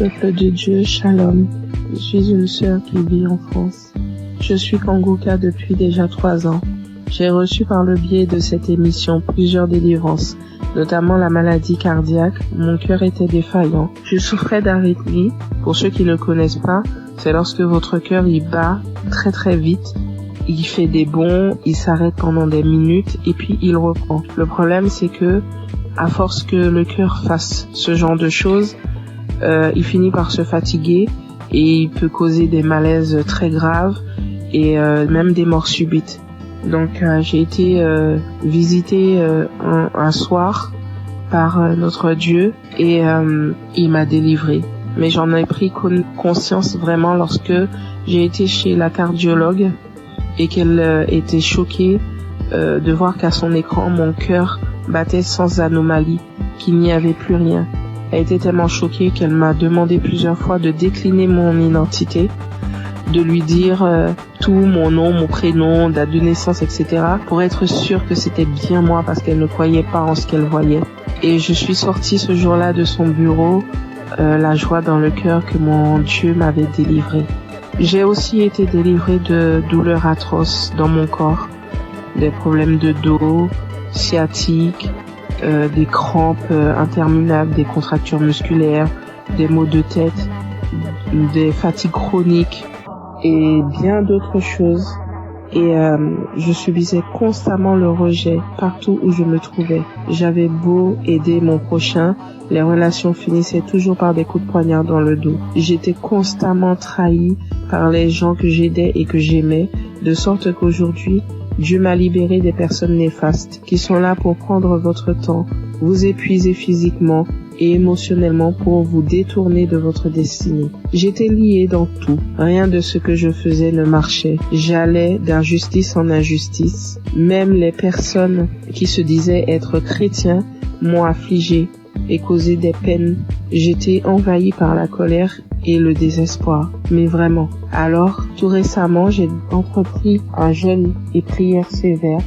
peuple de Dieu, Shalom. Je suis une sœur qui vit en France. Je suis Kangoka depuis déjà 3 ans. J'ai reçu par le biais de cette émission plusieurs délivrances, notamment la maladie cardiaque. Mon cœur était défaillant. Je souffrais d'arythmie. Pour ceux qui ne connaissent pas, c'est lorsque votre cœur il bat très très vite. Il fait des bonds, il s'arrête pendant des minutes et puis il reprend. Le problème c'est que à force que le cœur fasse ce genre de choses, il finit par se fatiguer et il peut causer des malaises très graves et même des morts subites. Donc j'ai été visitée un soir par notre Dieu et il m'a délivrée. Mais j'en ai pris conscience vraiment lorsque j'ai été chez la cardiologue et qu'elle était choquée de voir qu'à son écran mon cœur battait sans anomalie, qu'il n'y avait plus rien. Elle était tellement choquée qu'elle m'a demandé plusieurs fois de décliner mon identité, de lui dire tout, mon nom, mon prénom, date de naissance, etc. pour être sûre que c'était bien moi parce qu'elle ne croyait pas en ce qu'elle voyait. Et je suis sortie ce jour-là de son bureau, la joie dans le cœur que mon Dieu m'avait délivrée. J'ai aussi été délivrée de douleurs atroces dans mon corps, des problèmes de dos, sciatique, des crampes interminables, des contractures musculaires, des maux de tête, des fatigues chroniques et bien d'autres choses. Et je subissais constamment le rejet partout où je me trouvais. J'avais beau aider mon prochain, les relations finissaient toujours par des coups de poignard dans le dos. J'étais constamment trahie par les gens que j'aidais et que j'aimais, de sorte qu'aujourd'hui, Dieu m'a libéré des personnes néfastes qui sont là pour prendre votre temps, vous épuiser physiquement et émotionnellement pour vous détourner de votre destinée. J'étais liée dans tout. Rien de ce que je faisais ne marchait. J'allais d'injustice en injustice. Même les personnes qui se disaient être chrétiens m'ont affligée et causé des peines. J'étais envahie par la colère et le désespoir. Mais vraiment. Alors, tout récemment, j'ai entrepris un jeûne et prière sévère,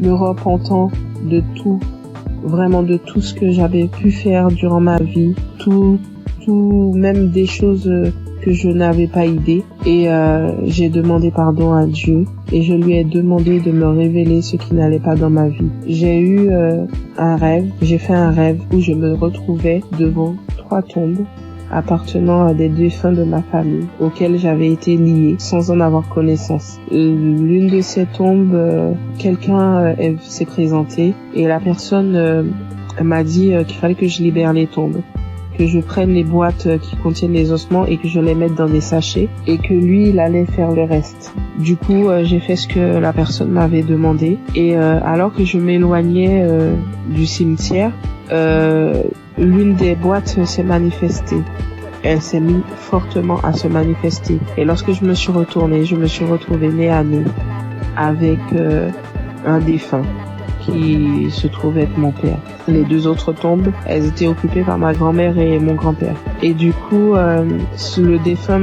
me repentant de tout, vraiment de tout ce que j'avais pu faire durant ma vie, tout, même des choses que je n'avais pas idée. Et j'ai demandé pardon à Dieu et je lui ai demandé de me révéler ce qui n'allait pas dans ma vie. J'ai eu j'ai fait un rêve où je me retrouvais devant 3 tombes appartenant à des défunts de ma famille auxquels j'avais été liée sans en avoir connaissance. L'une de ces tombes, quelqu'un s'est présenté et la personne m'a dit qu'il fallait que je libère les tombes, que je prenne les boîtes qui contiennent les ossements et que je les mette dans des sachets et que lui, il allait faire le reste. Du coup, j'ai fait ce que la personne m'avait demandé et alors que je m'éloignais du cimetière, l'une des boîtes s'est manifestée. Elle s'est mise fortement à se manifester. Et lorsque je me suis retournée, je me suis retrouvée nez à nez avec un défunt qui se trouvait être mon père. Les 2 autres tombes, elles étaient occupées par ma grand-mère et mon grand-père. Et du coup, le défunt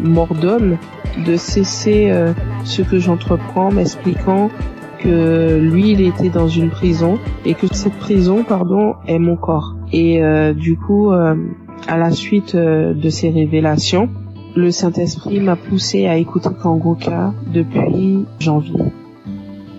m'ordonne de cesser ce que j'entreprends, m'expliquant que lui, il était dans une prison et que cette prison, est mon corps. Et du coup, à la suite de ces révélations, le Saint-Esprit m'a poussé à écouter Kangoka depuis janvier.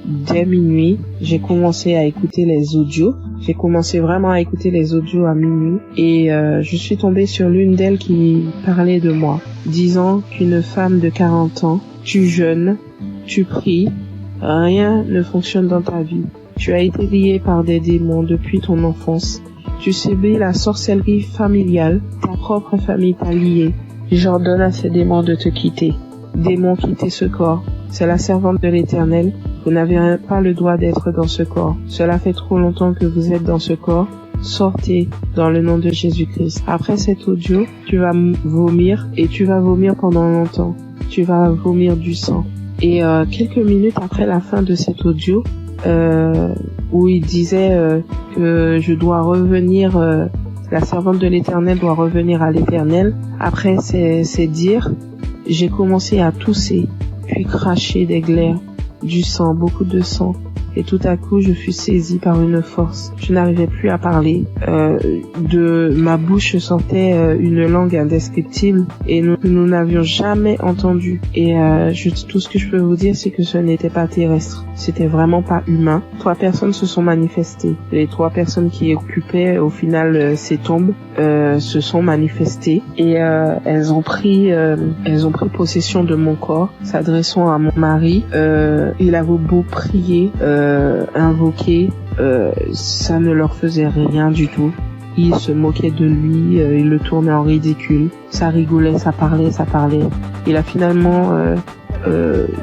Dès minuit, j'ai commencé à écouter les audios. J'ai commencé vraiment à écouter les audios à minuit et je suis tombée sur l'une d'elles qui parlait de moi, disant qu'une femme de 40 ans, tu jeûnes, tu pries, rien ne fonctionne dans ta vie. Tu as été lié par des démons depuis ton enfance. Tu subis la sorcellerie familiale. Ta propre famille t'a lié. J'ordonne à ces démons de te quitter. Démons, quittez ce corps. C'est la servante de l'Éternel. Vous n'avez pas le droit d'être dans ce corps. Cela fait trop longtemps que vous êtes dans ce corps. Sortez dans le nom de Jésus-Christ. Après cet audio, tu vas vomir et tu vas vomir pendant longtemps. Tu vas vomir du sang. Et quelques minutes après la fin de cet audio, où il disait que je dois revenir, la servante de l'Éternel doit revenir à l'Éternel. Après ces dires, j'ai commencé à tousser, puis cracher des glaires, du sang, beaucoup de sang. et tout à coup je fus saisie par une force. Je n'arrivais plus à parler. De ma bouche sortait une langue indescriptible et nous n'avions jamais entendu. Et tout ce que je peux vous dire, c'est que ce n'était pas terrestre. C'était vraiment pas humain. 3 personnes se sont manifestées. Les 3 personnes qui occupaient au final ces tombes se sont manifestées et elles ont pris possession de mon corps, s'adressant à mon mari. Il avait beau prier, invoquer, ça ne leur faisait rien du tout. Ils se moquaient de lui, ils le tournaient en ridicule. Ça rigolait, ça parlait. Il a finalement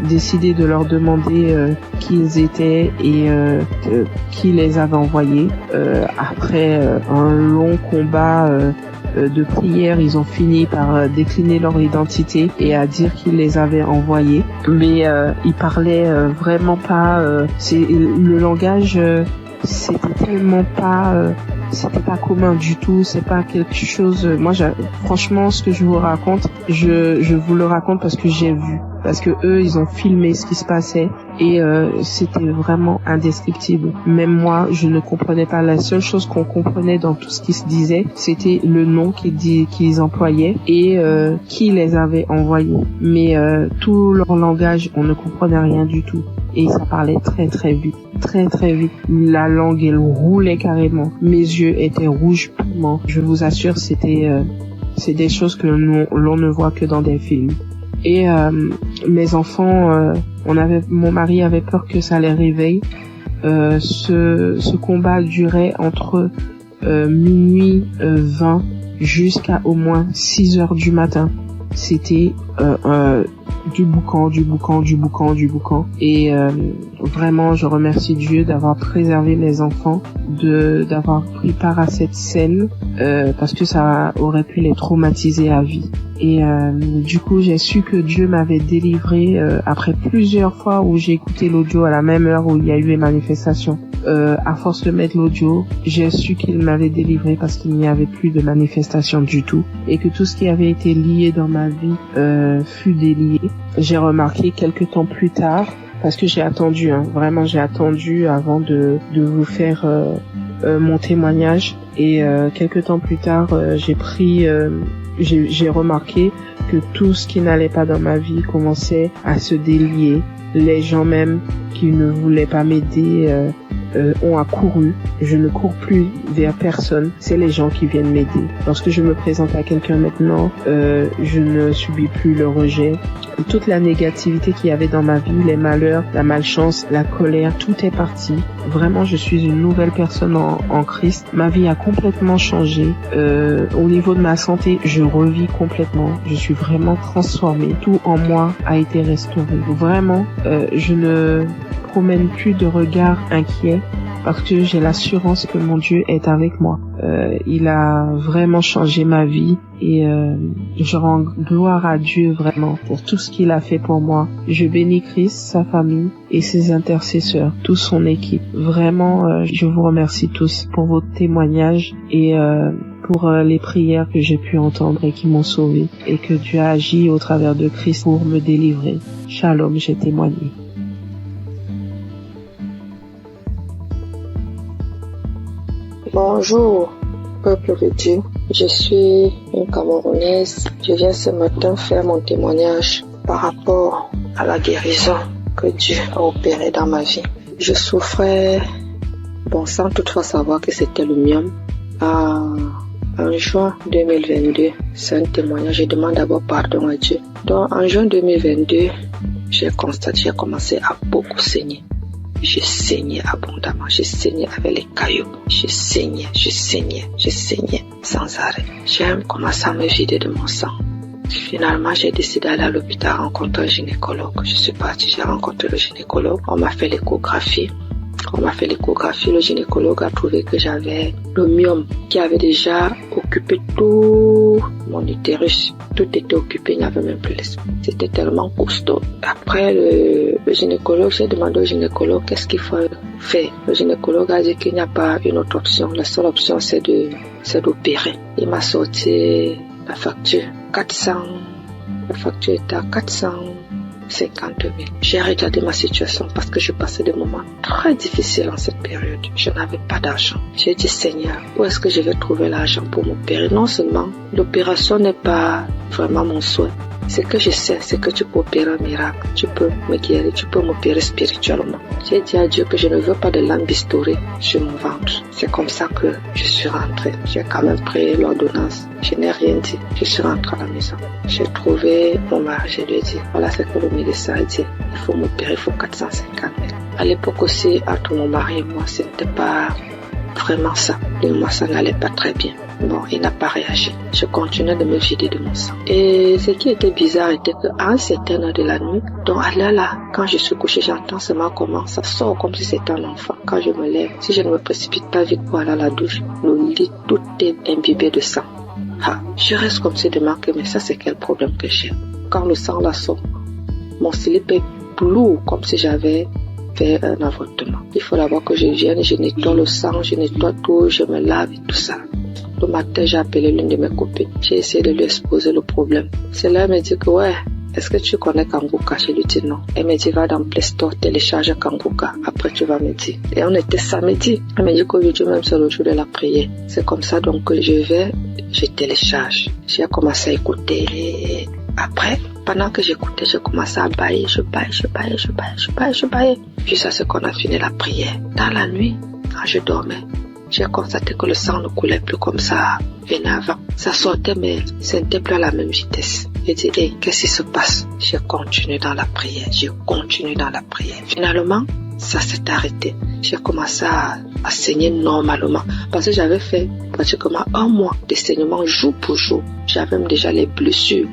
décidé de leur demander qui ils étaient et qui les avait envoyés. Après un long combat de prière, ils ont fini par décliner leur identité et à dire qu'ils les avaient envoyés. Mais ils parlaient vraiment pas. Le langage, c'était tellement pas. C'était pas commun du tout, c'est pas quelque chose. Moi, franchement, ce que je vous raconte, je vous le raconte parce que j'ai vu, parce que eux, ils ont filmé ce qui se passait et c'était vraiment indescriptible. Même moi, je ne comprenais pas. La seule chose qu'on comprenait dans tout ce qui se disait, c'était le nom qu'ils employaient et qui les avait envoyés. Mais tout leur langage, on ne comprenait rien du tout. Et ça parlait très très vite. La langue, elle roulait carrément. Mes yeux étaient rouges purement. Je vous assure, c'est des choses que l'on ne voit que dans des films. Et mes enfants, mon mari avait peur que ça les réveille. Ce combat durait entre minuit 20 jusqu'à au moins 6 heures du matin. C'était du boucan. Et vraiment, je remercie Dieu d'avoir préservé mes enfants, d'avoir pris part à cette scène, parce que ça aurait pu les traumatiser à vie. Et du coup, j'ai su que Dieu m'avait délivré après plusieurs fois où j'ai écouté l'audio à la même heure où il y a eu les manifestations. À force de mettre l'audio, j'ai su qu'il m'avait délivré parce qu'il n'y avait plus de manifestations du tout et que tout ce qui avait été lié dans ma vie fut délié. J'ai remarqué quelques temps plus tard, parce que j'ai attendu, vraiment j'ai attendu avant de vous faire mon témoignage, et quelques temps plus tard, j'ai remarqué que tout ce qui n'allait pas dans ma vie commençait à se délier. Les gens même qui ne voulaient pas m'aider ont accouru. Je ne cours plus vers personne. C'est les gens qui viennent m'aider. Lorsque je me présente à quelqu'un maintenant, je ne subis plus le rejet. Toute la négativité qu'il y avait dans ma vie, les malheurs, la malchance, la colère, tout est parti. Vraiment, je suis une nouvelle personne en Christ. Ma vie a complètement changé. Au niveau de ma santé, je revis complètement. Je suis vraiment transformée. Tout en moi a été restauré. Vraiment, je ne promène plus de regard inquiet parce que j'ai l'assurance que mon Dieu est avec moi. Il a vraiment changé ma vie et je rends gloire à Dieu vraiment pour tout ce qu'il a fait pour moi. Je bénis Christ, sa famille et ses intercesseurs, toute son équipe. Vraiment, je vous remercie tous pour vos témoignages et pour les prières que j'ai pu entendre et qui m'ont sauvé, et que Dieu a agi au travers de Christ pour me délivrer. Shalom, j'ai témoigné. Bonjour, peuple de Dieu. Je suis une Camerounaise. Je viens ce matin faire mon témoignage par rapport à la guérison que Dieu a opérée dans ma vie. Je souffrais, sans toutefois savoir que c'était le myome. En juin 2022, c'est un témoignage. Je demande d'abord pardon à Dieu. Donc, en juin 2022, j'ai commencé à beaucoup saigner. Je saignais abondamment, je saignais avec les cailloux, je saignais sans arrêt. J'ai commencé à me vider de mon sang. Finalement, j'ai décidé d'aller à l'hôpital rencontrer un gynécologue. Je suis partie, j'ai rencontré le gynécologue. On m'a fait l'échographie. Le gynécologue a trouvé que j'avais le myome qui avait déjà occupé tout mon utérus. Tout était occupé, il n'y avait même plus l'espace. C'était tellement costaud. Après le gynécologue, j'ai demandé au gynécologue qu'est-ce qu'il faut faire. Le gynécologue a dit qu'il n'y a pas une autre option. La seule option, c'est d'opérer. Il m'a sorti la facture. 400. La facture était à 400 50 000. J'ai regardé ma situation parce que je passais des moments très difficiles en cette période. Je n'avais pas d'argent. J'ai dit, Seigneur, où est-ce que je vais trouver l'argent pour m'opérer? Non seulement l'opération n'est pas vraiment mon souhait. Ce que je sais, c'est que tu peux opérer un miracle. Tu peux me guérir, tu peux m'opérer spirituellement. J'ai dit à Dieu que je ne veux pas de lambistourée sur mon ventre. C'est comme ça que je suis rentrée. J'ai quand même pris l'ordonnance. Je n'ai rien dit. Je suis rentrée à la maison. J'ai trouvé mon mari. Je lui ai dit, voilà ce que le médecin a dit. Il faut m'opérer, il faut 450 000. À l'époque aussi, entre mon mari et moi, c'était pas vraiment ça. Et moi, ça n'allait pas très bien. Bon, il n'a pas réagi. Je continuais de me vider de mon sang. Et ce qui était bizarre était qu'à un certain heure de la nuit, donc à l'heure là, quand je suis couchée, j'entends seulement comment ça sort comme si c'était un enfant. Quand je me lève, si je ne me précipite pas vite pour aller à la douche, le lit, tout est imbibé de sang. Je reste comme si de marquer, mais ça c'est quel problème que j'ai? Quand le sang là sort, mon slip est lourd comme si j'avais fait un avortement. Il faut d'abord que je vienne, je nettoie le sang, je nettoie tout, je me lave et tout ça. Le matin, j'ai appelé l'une de mes copines. J'ai essayé de lui exposer le problème. Celle-là, elle m'a dit que ouais, est-ce que tu connais Kanguka? Je lui dis non. Elle m'a dit va dans Play Store, télécharge Kanguka. Après, tu vas me dire. Et on était samedi. Elle m'a dit qu'aujourd'hui même c'est le jour de la prière. C'est comme ça donc que je télécharge. J'ai commencé à écouter. Et après, pendant que j'écoutais, j'ai commencé à bailler. Je baillais. Jusqu'à ce qu'on a fini la prière. Dans la nuit, quand je dormais, j'ai constaté que le sang ne coulait plus comme ça venait avant. Ça sortait, mais ce n'était plus à la même vitesse. J'ai dit, hey, qu'est-ce qui se passe? J'ai continué dans la prière. Finalement, ça s'est arrêté. J'ai commencé à saigner normalement. Parce que j'avais fait pratiquement un mois de saignement jour pour jour. J'avais même déjà les blessures.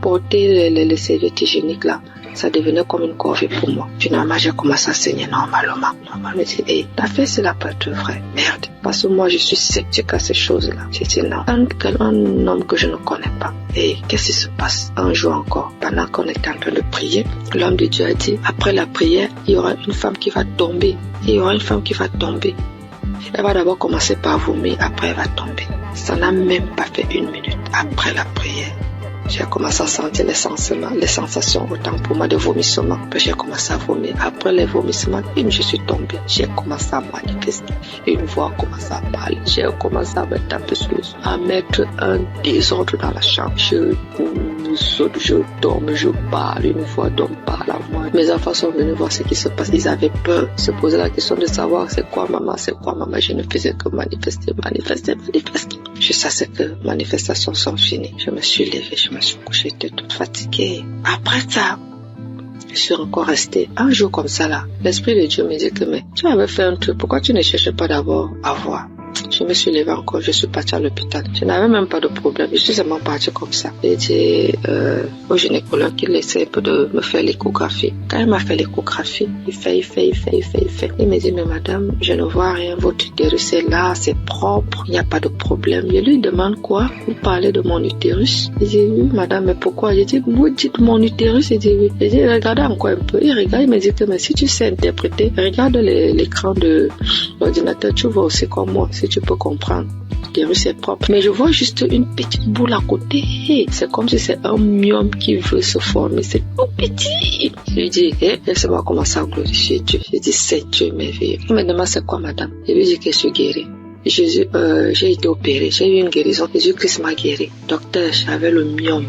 Porter les serviettes hygiéniques là, ça devenait comme une corvée pour moi. Finalement, j'ai commencé à saigner normalement. Je me dis, hey, ta fait c'est la pas être vrai. Merde. Parce que moi, je suis sceptique à ces choses-là. J'ai dit non. Un homme que je ne connais pas. Et qu'est-ce qui se passe? Un jour encore, pendant qu'on était en train de prier, l'homme de Dieu a dit, après la prière, il y aura une femme qui va tomber. Elle va d'abord commencer par vomir, après elle va tomber. Ça n'a même pas fait 1 minute après la prière. J'ai commencé à sentir les sensations, autant pour moi de vomissement. Puis j'ai commencé à vomir. Après les vomissements, je suis tombée. J'ai commencé à manifester. Une voix a commencé à parler. J'ai commencé à me taper sur le à mettre un désordre dans la chambre. Je saute, je tombe, je parle. Une voix d'homme parle à moi. Mes enfants sont venus voir ce qui se passe. Ils avaient peur. Se poser la question de savoir c'est quoi maman. Je ne faisais que manifester. Jusqu'à ce que les manifestations sont finies. Je me suis levée, je me suis couchée, j'étais toute fatiguée. Après ça, je suis encore restée un jour comme ça là. L'Esprit de Dieu me dit que mais tu avais fait un truc, pourquoi tu ne cherchais pas d'abord à voir? Je me suis levée encore, je suis partie à l'hôpital. Je n'avais même pas de problème, je suis seulement partie comme ça. J'ai dit au gynécologue qu'il essaie un peu de me faire l'échographie. Quand il m'a fait l'échographie, il fait. Il me dit, mais madame, je ne vois rien, votre utérus est là, c'est propre, il n'y a pas de problème. Je lui demande quoi? Vous parlez de mon utérus? Il dit, oui madame, mais pourquoi? Je dis, vous dites mon utérus? Il dit, oui. Je dis, regardez encore un peu. Il regarde, il me dit que mais si tu sais interpréter, regarde l'écran de l'ordinateur, tu vois aussi comme moi, si tu peux comprendre. L'utérus est propre. Mais je vois juste une petite boule à côté. C'est comme si c'est un myome qui veut se former. C'est tout petit. Je lui dis, laissez-moi commencer à glorifier Dieu. Je dis, c'est Dieu merveilleux. Il me demande, c'est quoi madame? Je lui dis que je suis guérie. J'ai été opérée, j'ai eu une guérison. Jésus-Christ m'a guéri. Docteur, j'avais le myome.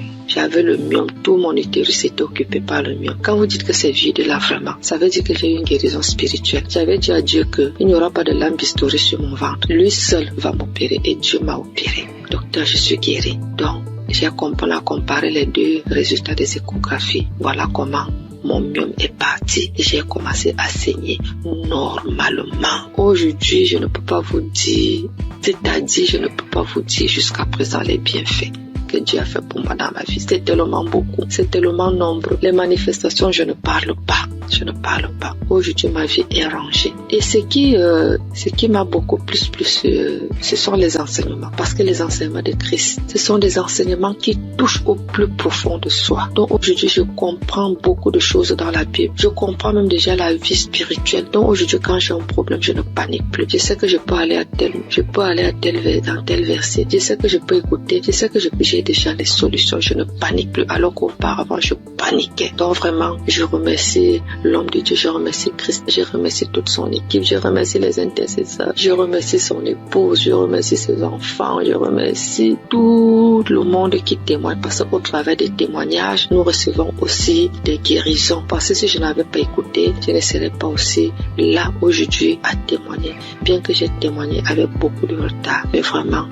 Tout mon utérus était occupé par le myome. Quand vous dites que c'est vide là vraiment, ça veut dire que j'ai eu une guérison spirituelle. J'avais dit à Dieu qu'il n'y aura pas de lambistourée sur mon ventre. Lui seul va m'opérer et Dieu m'a opéré. Docteur, je suis guérie. Donc, on a comparé les deux résultats des échographies. Voilà comment mon myome est parti et j'ai commencé à saigner normalement. Aujourd'hui, je ne peux pas vous dire, c'est-à-dire je ne peux pas vous dire jusqu'à présent les bienfaits que Dieu a fait pour moi dans ma vie. C'est tellement beaucoup, c'est tellement nombreux. Les manifestations, je ne parle pas. Aujourd'hui, ma vie est rangée. Et ce qui m'a beaucoup plus, ce sont les enseignements. Parce que les enseignements de Christ, ce sont des enseignements qui touchent au plus profond de soi. Donc aujourd'hui, je comprends beaucoup de choses dans la Bible. Je comprends même déjà la vie spirituelle. Donc aujourd'hui, quand j'ai un problème, je ne panique plus. Je sais que je peux aller dans tel verset. Je sais que je peux écouter. Je sais que j'ai j'ai déjà les solutions. Je ne panique plus alors qu'auparavant je paniquais. Donc vraiment, je remercie l'homme de Dieu, je remercie Christ, je remercie toute son équipe, je remercie les intercesseurs, je remercie son épouse, je remercie ses enfants, je remercie tout le monde qui témoigne parce qu'au travers des témoignages, nous recevons aussi des guérisons. Parce que si je n'avais pas écouté, je ne serais pas aussi là aujourd'hui à témoigner. Bien que j'ai témoigné avec beaucoup de retard, mais vraiment,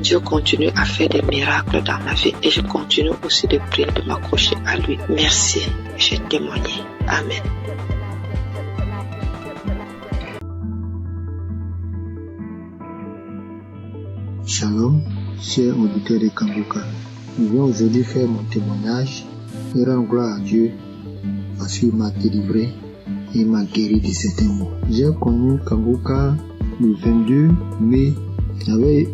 Dieu continue à faire des miracles dans ma vie et je continue aussi de prier, de m'accrocher à lui. Merci, j'ai témoigné. Amen. Shalom, chers auditeurs de Kangoka. Je viens aujourd'hui faire mon témoignage et rendre gloire à Dieu parce qu'il m'a délivré et m'a guéri de certains maux. J'ai connu Kangoka le 22 mai. J'avais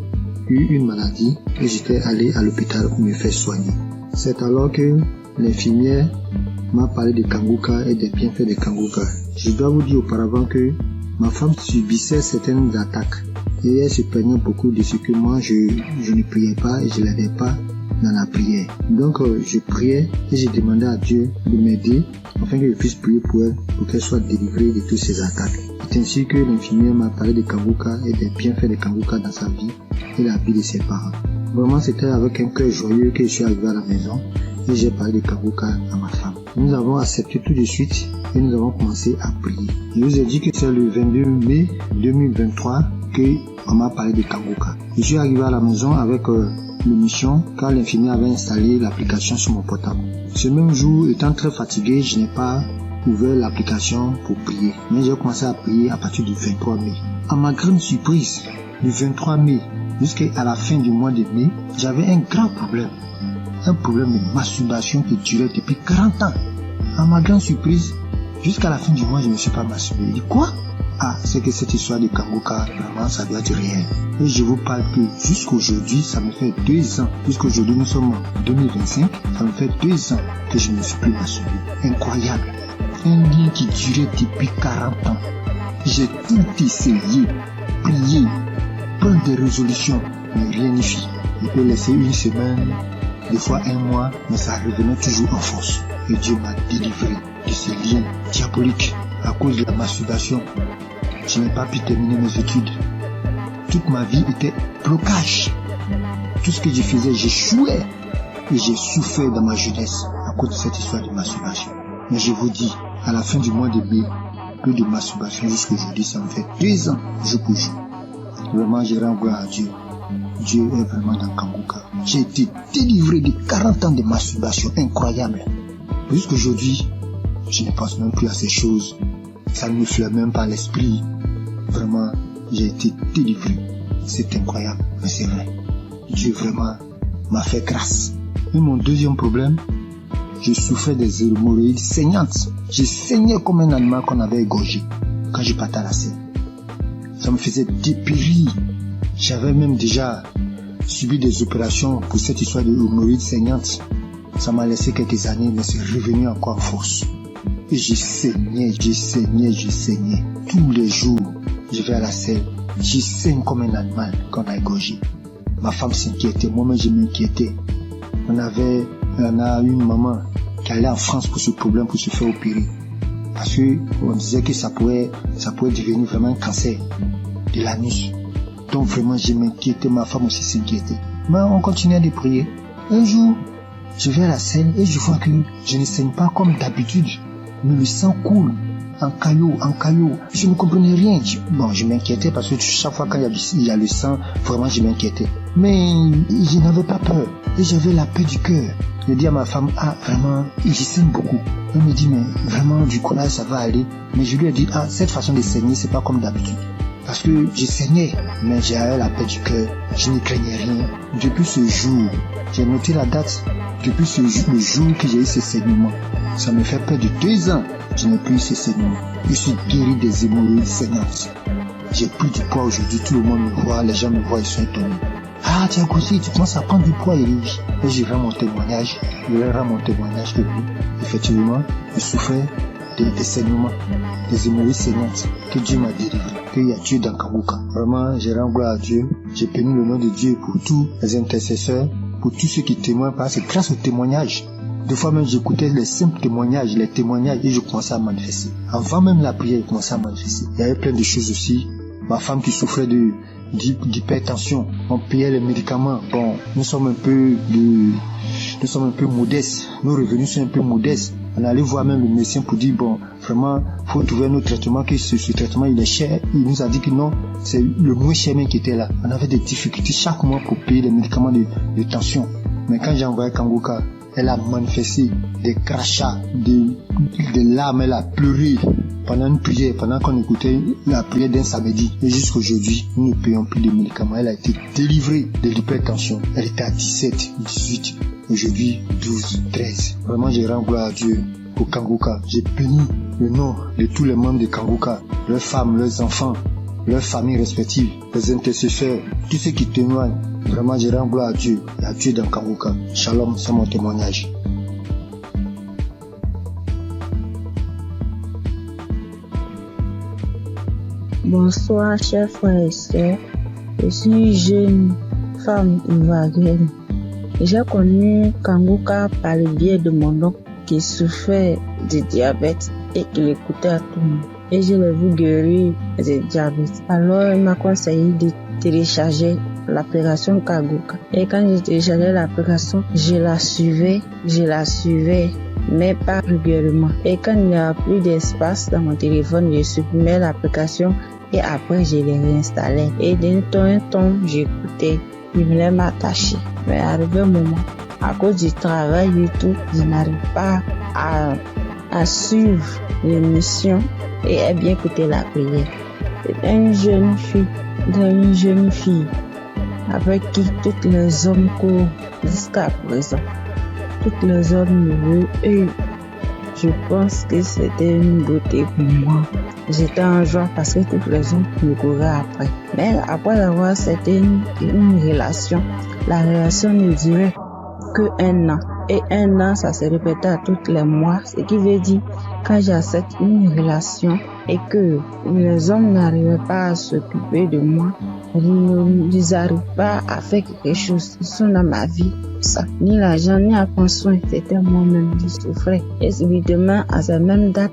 eu une maladie et j'étais allé à l'hôpital pour me faire soigner. C'est alors que l'infirmière m'a parlé de Kangoka et des bienfaits de Kangoka. Je dois vous dire auparavant que ma femme subissait certaines attaques et elle se plaignait beaucoup de ce que moi je ne priais pas et je l'aidais pas dans la prière. Donc je priais et je demandais à Dieu de m'aider afin que je puisse prier pour elle, pour qu'elle soit délivrée de toutes ces attaques. C'est ainsi que l'infirmière m'a parlé de Kangoka et des bienfaits de Kangoka dans sa vie et la vie de ses parents. Vraiment, c'était avec un cœur joyeux que je suis arrivé à la maison et j'ai parlé de Kangoka à ma femme. Nous avons accepté tout de suite et nous avons commencé à prier. Je vous ai dit que c'est le 22 mai 2023 qu'on m'a parlé de Kangoka. Je suis arrivé à la maison avec l'émission car l'infirmière avait installé l'application sur mon portable. Ce même jour, étant très fatigué, je n'ai pas ouvert l'application pour prier. Mais j'ai commencé à prier à partir du 23 mai. À ma grande surprise, du 23 mai jusqu'à la fin du mois de mai, j'avais un grand problème. Un problème de masturbation qui durait depuis 40 ans. À ma grande surprise, jusqu'à la fin du mois, je ne me suis pas masturbé. Je dis quoi? Ah, c'est que cette histoire de Kangoka, vraiment, ça doit être réel. Et je vous parle que jusqu'aujourd'hui, ça me fait 2 ans. Jusqu'aujourd'hui, nous sommes en 2025, ça me fait 2 ans que je ne me suis plus masturbé. Incroyable. Un lien qui durait depuis 40 ans. J'ai tout essayé, prié, prendre des résolutions, mais rien n'y fit. Je peux laisser une semaine, des fois 1 mois, mais ça revenait toujours en force. Et Dieu m'a délivré de ces liens diaboliques à cause de la masturbation. Je n'ai pas pu terminer mes études. Toute ma vie était blocage. Tout ce que je faisais, j'échouais. Et j'ai souffert dans ma jeunesse à cause de cette histoire de masturbation. Mais je vous dis, à la fin du mois de mai, que de masturbation jusqu'aujourd'hui, ça me fait 2 ans, jour pour jour. Vraiment, je rends gloire à Dieu. Dieu est vraiment dans Kangoka. J'ai été délivré de 40 ans de masturbation incroyable. Jusqu'aujourd'hui, je ne pense même plus à ces choses. Ça ne me flaire même pas l'esprit. Vraiment, j'ai été délivré. C'est incroyable, mais c'est vrai. Dieu vraiment m'a fait grâce. Et mon deuxième problème, je souffrais des hémorroïdes saignantes. Je saignais comme un animal qu'on avait égorgé quand je partais à la scène. Ça me faisait dépérir. J'avais même déjà subi des opérations pour cette histoire de hémorroïdes saignantes. Ça m'a laissé quelques années, mais c'est revenu encore en force. Et je saignais. Tous les jours, je vais à la selle. Je saigne comme un animal qu'on a égorgé. Ma femme s'inquiétait, moi-même je m'inquiétais. On a une maman qui allait en France pour ce problème, pour se faire opérer. Parce qu'on disait que ça pouvait devenir vraiment un cancer de l'anus. Donc vraiment je m'inquiétais, ma femme aussi s'inquiétait. Mais on continuait de prier. Un jour, je vais à la selle et je vois que je ne saigne pas comme d'habitude. Mais le sang coule en caillot. Je ne comprenais rien. Je m'inquiétais parce que chaque fois quand il y a le sang, vraiment je m'inquiétais. Mais je n'avais pas peur. Et j'avais la paix du cœur. Je dis à ma femme, vraiment, je saigne beaucoup. Elle me dit, mais vraiment, du courage, ça va aller. Mais je lui ai dit, cette façon de saigner, c'est pas comme d'habitude. Parce que je saignais, mais j'avais la paix du cœur. Je ne craignais rien. Depuis ce jour, j'ai noté la date. Depuis le jour que j'ai eu ce saignement, ça me fait près de 2 ans que je n'ai plus eu ce saignement. Je suis guéri des hémorroïdes saignantes. J'ai pris du poids aujourd'hui, tout le monde me voit, les gens me voient, ils sont étonnés. Tu as grossi, tu commences à prendre du poids, Elie. Et je rends mon témoignage. Que oui, effectivement, je souffrais des saignements, des hémorroïdes saignantes, que Dieu m'a délivré, qu'il y a Dieu dans Kangoka. Vraiment, je rends gloire à Dieu. J'ai béni le nom de Dieu pour tous les intercesseurs, pour tous ceux qui témoignent, parce que grâce aux témoignages, des fois même j'écoutais les simples témoignages, et je commençais à manifester. Avant même la prière, je commençais à manifester. Il y avait plein de choses aussi. Ma femme qui souffrait d'hypertension, on payait les médicaments. Bon, nous sommes un peu modestes. Nos revenus sont un peu modestes. On allait voir même le médecin pour dire, bon, vraiment, faut trouver un autre traitement, que ce traitement, il est cher. Il nous a dit que non, c'est le moins cher même qui était là. On avait des difficultés chaque mois pour payer les médicaments de tension. Mais quand j'ai envoyé Kangoka, elle a manifesté des crachats, des larmes, elle a pleuré pendant une prière, pendant qu'on écoutait la prière d'un samedi. Et jusqu'aujourd'hui, nous ne payons plus de médicaments. Elle a été délivrée de l'hypertension. Elle était à 17, 18, aujourd'hui 12, 13. Vraiment, je rends gloire à Dieu pour Kangoka. J'ai béni le nom de tous les membres de Kangoka, leurs femmes, leurs enfants, leurs familles respectives, les intercesseurs, tous ceux qui témoignent. Vraiment, je rends gloire à Dieu et à Dieu dans Kangoka. Shalom, c'est mon témoignage. Bonsoir, chers frères et sœurs. Je suis jeune femme ivoirienne. J'ai connu Kangoka par le biais de mon oncle qui souffrait de diabète et qui l'écoutait à tout le monde. Et je l'ai vu guérir du diabète. Alors, il m'a conseillé de télécharger l'application Kangoka. Et quand j'ai téléchargé l'application, je la suivais, mais pas régulièrement. Et quand il n'y a plus d'espace dans mon téléphone, je supprimais l'application et après je l'ai réinstallée. Et d'un temps en temps, j'écoutais, je voulais m'attacher. Mais arrivé un moment, à cause du travail et tout, je n'arrive pas à suivre l'émission et à bien écouter la prière. C'est une jeune fille avec qui tous les hommes courent jusqu'à présent. Tous les hommes me veulent et je pense que c'était une beauté pour moi. J'étais en joie parce que tous les hommes me couraient après. Mais après avoir, c'était une relation. La relation ne durait que 1 an. Et 1 an, ça se répétait à tous les mois. Ce qui veut dire, quand j'accepte une relation et que les hommes n'arrivaient pas à s'occuper de moi, ils n'arrivent pas à faire quelque chose. Ils sont dans ma vie. Ça, ni l'argent, ni à prendre soin. C'était moi-même qui souffrais. Et subitement, à cette même date,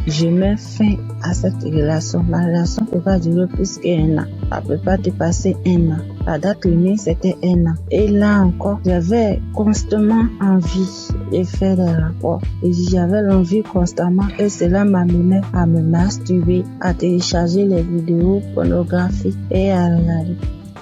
je mets fin à cette relation. La relation ne peut pas durer plus qu'1 an. Ça ne peut pas dépasser 1 an. La date limite, c'était 1 an. Et là encore, j'avais constamment envie de faire des rapports. Et j'avais l'envie constamment. Et cela m'amenait à me masturber, à télécharger les vidéos pornographiques et à regarder.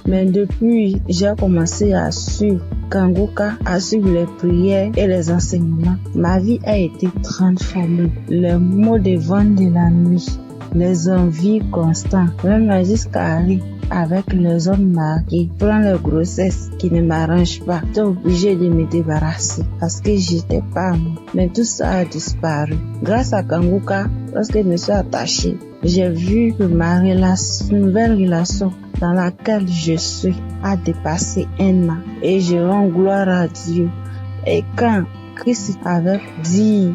Mais depuis, j'ai commencé à suivre Kangoka, à suivre les prières et les enseignements. Ma vie a été transformée. Les maux de vent de la nuit, les envies constantes, même jusqu'à aller avec les hommes mariés, prendre les grossesses qui ne m'arrangent pas. J'étais obligée de me débarrasser parce que j'étais pas moi. Mais tout ça a disparu. Grâce à Kangoka, lorsque je me suis attachée, j'ai vu que ma nouvelle relation dans laquelle je suis a dépassé 1 an. Et je rends gloire à Dieu. Et quand Christ avait dit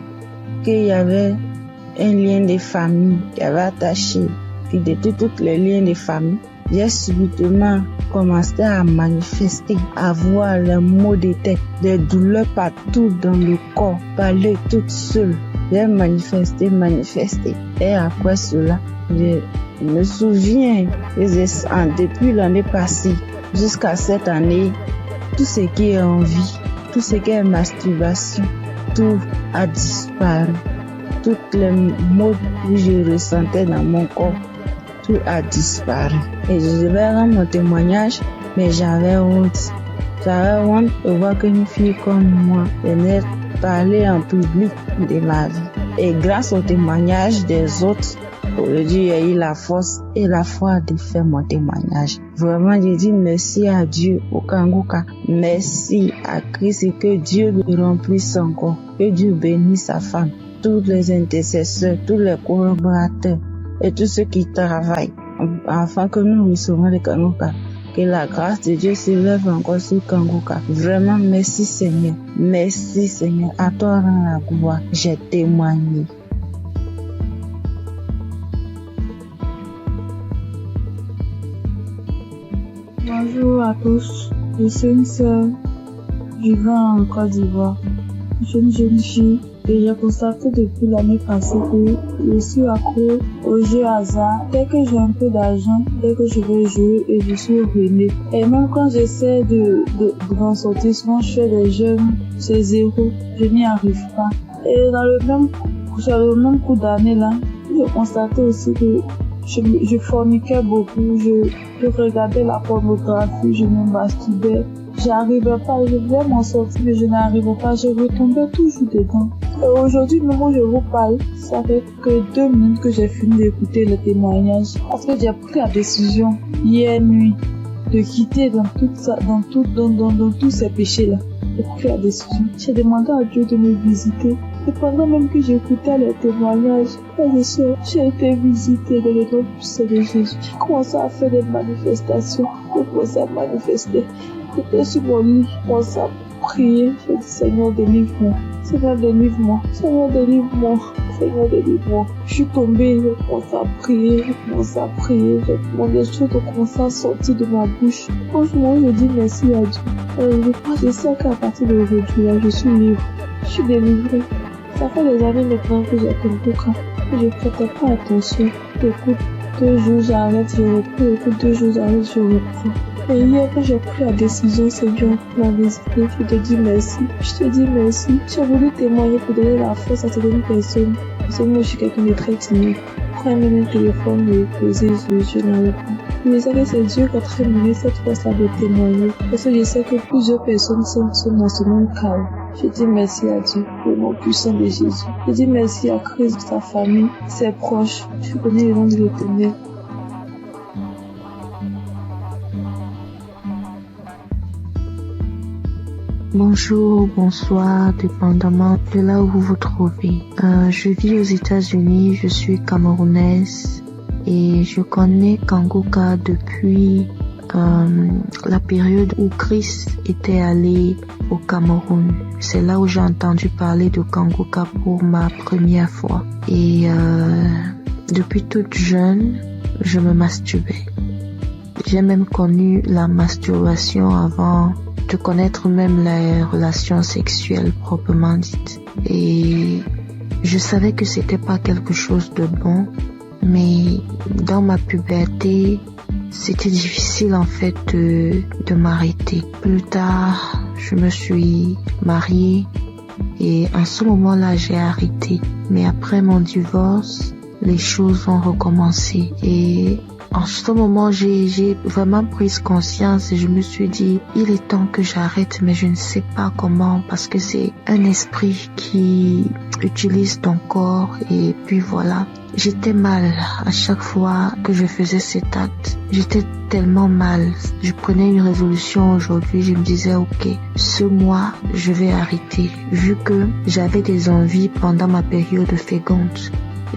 qu'il y avait un lien de famille qui avait attaché, puis de tous les liens de famille, j'ai subitement commencé à manifester, à voir les maux de tête, des douleurs partout dans le corps, parler toute seule. J'ai manifesté. Et après cela, je me souviens que depuis l'année passée jusqu'à cette année, tout ce qui est envie, tout ce qui est masturbation, tout a disparu. Toutes les maux que je ressentais dans mon corps, tout a disparu. Et je vais rendre mon témoignage, mais j'avais honte. J'avais honte de voir qu'une fille comme moi venait parler en public de ma vie. Et grâce au témoignage des autres, aujourd'hui, j'ai eu la force et la foi de faire mon témoignage. Vraiment, je dis merci à Dieu, au Kangoka. Merci à Christ et que Dieu le remplisse encore. Que Dieu bénisse sa femme, tous les intercesseurs, tous les collaborateurs et tous ceux qui travaillent afin que nous recevions le Kangoka. Que la grâce de Dieu s'élève encore sur Kangoka. Vraiment, merci Seigneur. Merci Seigneur. À toi rend la gloire. J'ai témoigné. Bonjour à tous. Je suis une sœur vivant en Côte d'Ivoire. Je suis une jeune fille et j'ai constaté depuis l'année passée que je suis accro aux jeux hasard. Dès que j'ai un peu d'argent, dès que je veux jouer, et je suis ruinée. Et même quand j'essaie de m'en sortir, souvent je fais des jeux, c'est zéro, je n'y arrive pas. Et sur le même coup d'année là, j'ai constaté aussi que je forniquais beaucoup, je regardais la pornographie, je me masturbais. J'arrivais pas, je voulais m'en sortir, mais je n'arrivais pas, je retombais toujours dedans. Et aujourd'hui, même où je vous parle, ça fait que 2 minutes que j'ai fini d'écouter le témoignage. Parce que j'ai pris la décision, hier nuit, de quitter dans tous ces péchés-là. J'ai pris la décision. J'ai demandé à Dieu de me visiter. Et pendant même que j'écoutais les témoignages, j'ai été visitée dans le nom puissant de Jésus. J'ai commencé à faire des manifestations. J'ai commencé à manifester. J'étais sur mon lit, je commençais à prier. J'ai dit, Seigneur, délivre-moi. Seigneur, délivre-moi. Seigneur, délivre-moi. Seigneur, délivre-moi. Je suis tombée, j'ai commencé à prier. Les choses ont commencé à sortir de ma bouche. Franchement, je dis merci à Dieu. Je sais qu'à partir d'aujourd'hui, là, je suis libre. Je suis délivrée. Ça fait des années maintenant que j'ai Kangoka. Je ne prêtais pas attention. J'écoute 2 jours, j'arrête, je reprends. J'écoute 2 jours, j'arrête, je reprends. Et hier, quand j'ai pris la décision, Seigneur, la visiter, je te dis merci. Je te dis merci. J'ai voulu témoigner pour donner la force à certaines personnes. Parce que moi, je suis quelqu'un de très timide. Quand même un téléphone me poser, je n'arrive pas. Je sais que c'est Dieu qui a très donné cette force-là de témoigner. Parce que je sais que plusieurs personnes sont dans ce même cas. Je dis merci à Dieu, au nom puissant de Jésus. Je dis merci à Christ, sa famille, ses proches. Je connais le nom de l'Éternel. Bonjour, bonsoir, dépendamment de là où vous vous trouvez. Je vis aux États-Unis, je suis camerounaise et je connais Kangoka depuis la période où Christ était allé au Cameroun. C'est là où j'ai entendu parler de Kangoka pour ma première fois. Et depuis toute jeune, je me masturbais. J'ai même connu la masturbation avant de connaître même les relations sexuelles proprement dites. Et je savais que c'était pas quelque chose de bon, mais dans ma puberté, c'était difficile en fait de m'arrêter. Plus tard, je me suis mariée et en ce moment-là, j'ai arrêté. Mais après mon divorce, les choses ont recommencé et en ce moment, j'ai vraiment pris conscience et je me suis dit, il est temps que j'arrête, mais je ne sais pas comment parce que c'est un esprit qui utilise ton corps et puis voilà. J'étais mal à chaque fois que je faisais cet acte. J'étais tellement mal. Je prenais une résolution aujourd'hui, je me disais, ok, ce mois, je vais arrêter. Vu que j'avais des envies pendant ma période féconde.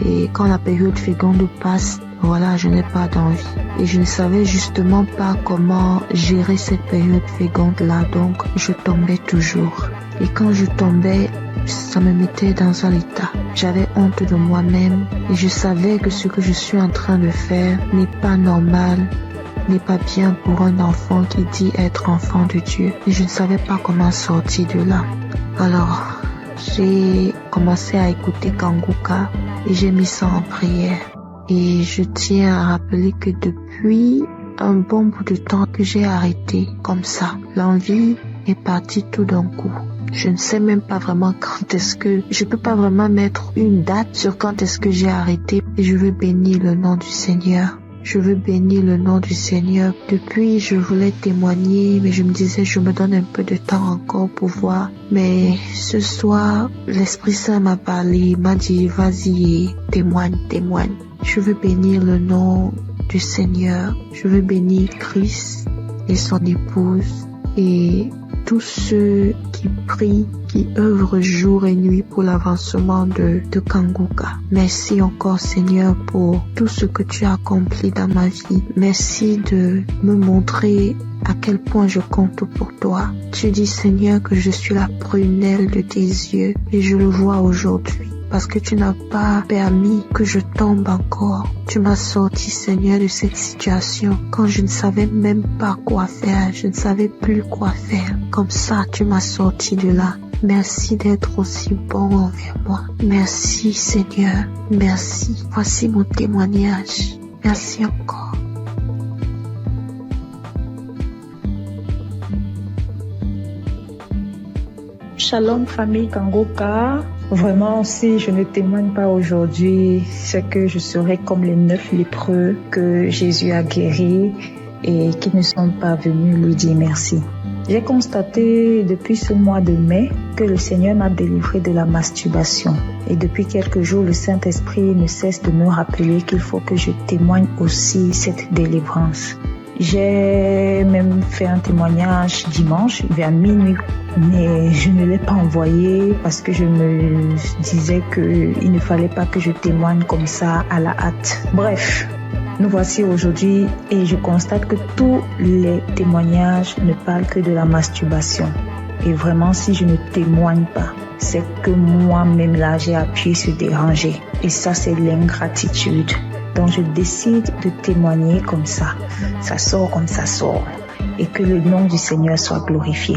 Et quand la période féconde passe, voilà, je n'ai pas d'envie. Et je ne savais justement pas comment gérer cette période féconde-là, donc je tombais toujours. Et quand je tombais, ça me mettait dans un état. J'avais honte de moi-même et je savais que ce que je suis en train de faire n'est pas normal, n'est pas bien pour un enfant qui dit être enfant de Dieu. Et je ne savais pas comment sortir de là. Alors, j'ai commencé à écouter Kangoka et j'ai mis ça en prière. Et je tiens à rappeler que depuis un bon bout de temps que j'ai arrêté comme ça, l'envie est partie tout d'un coup. Je ne sais même pas vraiment quand est-ce que... Je peux pas vraiment mettre une date sur quand est-ce que j'ai arrêté. Et je veux bénir le nom du Seigneur. Je veux bénir le nom du Seigneur. Depuis, je voulais témoigner, mais je me disais, je me donne un peu de temps encore pour voir. Mais ce soir, l'Esprit Saint m'a parlé, m'a dit, vas-y et témoigne. Je veux bénir le nom du Seigneur. Je veux bénir Christ et son épouse et tous ceux qui prient, qui œuvrent jour et nuit pour l'avancement de Kangoka. Merci encore Seigneur pour tout ce que tu as accompli dans ma vie. Merci de me montrer à quel point je compte pour toi. Tu dis Seigneur que je suis la prunelle de tes yeux et je le vois aujourd'hui. parce que tu n'as pas permis que je tombe encore. Tu m'as sorti, Seigneur, de cette situation quand je ne savais même pas quoi faire, je ne savais plus quoi faire. Comme ça, tu m'as sorti de là. Merci d'être aussi bon envers moi. Merci, Seigneur. Merci. Voici mon témoignage. Merci encore. Shalom famille Kangoka. Vraiment, si je ne témoigne pas aujourd'hui, c'est que je serai comme les 9 lépreux que Jésus a guéris et qui ne sont pas venus lui dire merci. J'ai constaté depuis ce mois de mai que le Seigneur m'a délivré de la masturbation. Et depuis quelques jours, le Saint-Esprit ne cesse de me rappeler qu'il faut que je témoigne aussi cette délivrance. J'ai même fait un témoignage dimanche vers minuit, mais je ne l'ai pas envoyé parce que je me disais qu'il ne fallait pas que je témoigne comme ça à la hâte. Bref, nous voici aujourd'hui et je constate que tous les témoignages ne parlent que de la masturbation. Et vraiment, si je ne témoigne pas, c'est que moi-même là, j'ai appuyé sur déranger. Et ça, c'est l'ingratitude. Donc, je décide de témoigner comme ça. Ça sort comme ça sort. Et que le nom du Seigneur soit glorifié.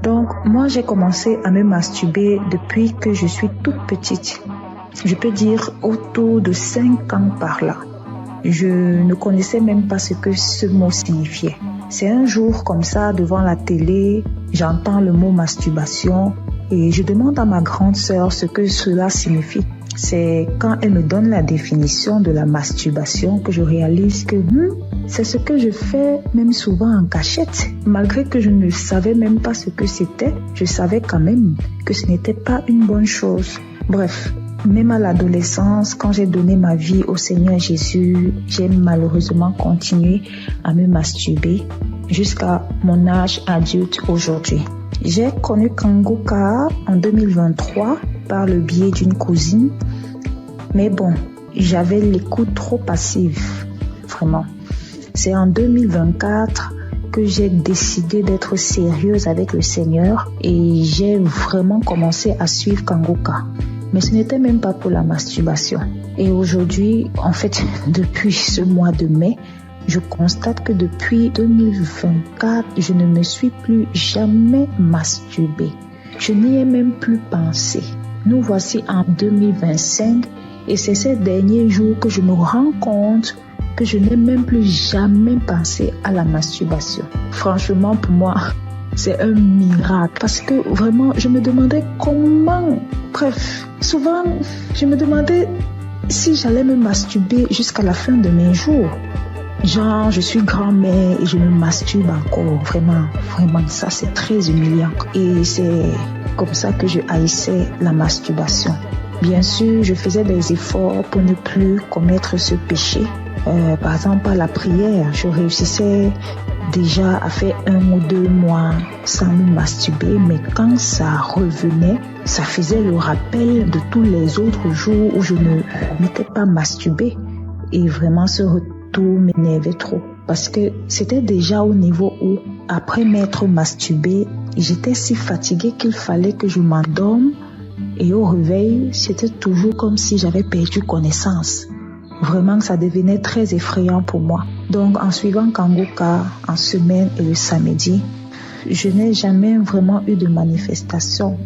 Donc, moi, j'ai commencé à me masturber depuis que je suis toute petite. Je peux dire autour de 5 ans par là. Je ne connaissais même pas ce que ce mot signifiait. C'est un jour comme ça, devant la télé, j'entends le mot masturbation et je demande à ma grande sœur ce que cela signifie. C'est quand elle me donne la définition de la masturbation que je réalise que c'est ce que je fais même souvent en cachette. Malgré que je ne savais même pas ce que c'était, je savais quand même que ce n'était pas une bonne chose. Bref, même à l'adolescence, quand j'ai donné ma vie au Seigneur Jésus, j'ai malheureusement continué à me masturber jusqu'à mon âge adulte aujourd'hui. J'ai connu Kangoka en 2023 par le biais d'une cousine. Mais bon, j'avais l'écoute trop passive, vraiment. C'est en 2024 que j'ai décidé d'être sérieuse avec le Seigneur et j'ai vraiment commencé à suivre Kangoka. Mais ce n'était même pas pour la masturbation. Et aujourd'hui, en fait, depuis ce mois de mai, je constate que depuis 2024, je ne me suis plus jamais masturbée. Je n'y ai même plus pensé. Nous voici en 2025 et c'est ces derniers jours que je me rends compte que je n'ai même plus jamais pensé à la masturbation. Franchement, pour moi, c'est un miracle parce que vraiment, je me demandais comment. Bref, souvent, je me demandais si j'allais me masturber jusqu'à la fin de mes jours. Genre, je suis grand-mère et je me masturbe encore. Vraiment, ça c'est très humiliant. Et c'est comme ça que je haïssais la masturbation. Bien sûr, je faisais des efforts pour ne plus commettre ce péché. Par exemple, à la prière, je réussissais déjà à faire 1 ou 2 mois sans me masturber, mais quand ça revenait, ça faisait le rappel de tous les autres jours où je ne m'étais pas masturbée. Et vraiment, ce retour m'énervait trop. Parce que c'était déjà au niveau où, après m'être masturbée, j'étais si fatiguée qu'il fallait que je m'endorme. Et au réveil, c'était toujours comme si j'avais perdu connaissance. Vraiment, ça devenait très effrayant pour moi. Donc, en suivant Kangoka en semaine et le samedi, je n'ai jamais vraiment eu de manifestation.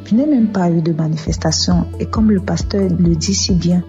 Je n'ai même pas eu de manifestation. Et comme le pasteur le dit si bien,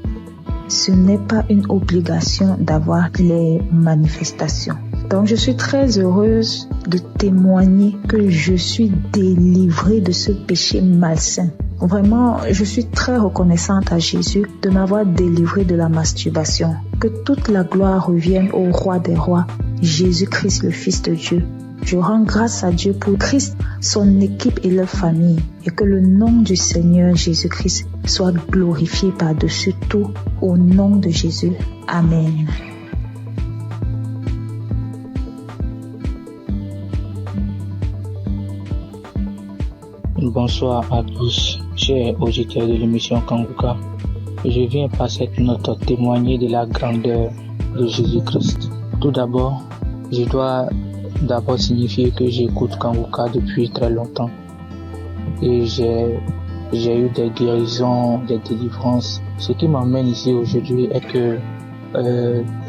ce n'est pas une obligation d'avoir les manifestations. Donc, je suis très heureuse de témoigner que je suis délivrée de ce péché malsain. Vraiment, je suis très reconnaissante à Jésus de m'avoir délivrée de la masturbation. Que toute la gloire revienne au roi des rois, Jésus-Christ, le Fils de Dieu. Je rends grâce à Dieu pour Christ, son équipe et leur famille. Et que le nom du Seigneur Jésus-Christ soit glorifié par-dessus tout. Au nom de Jésus. Amen. Bonsoir à tous, chers auditeurs de l'émission Kangoka. Je viens par cette note témoigner de la grandeur de Jésus-Christ. Tout d'abord, je dois signifier que j'écoute Kangoka depuis très longtemps. Et j'ai j'ai eu des guérisons, des délivrances. Ce qui m'emmène ici aujourd'hui est que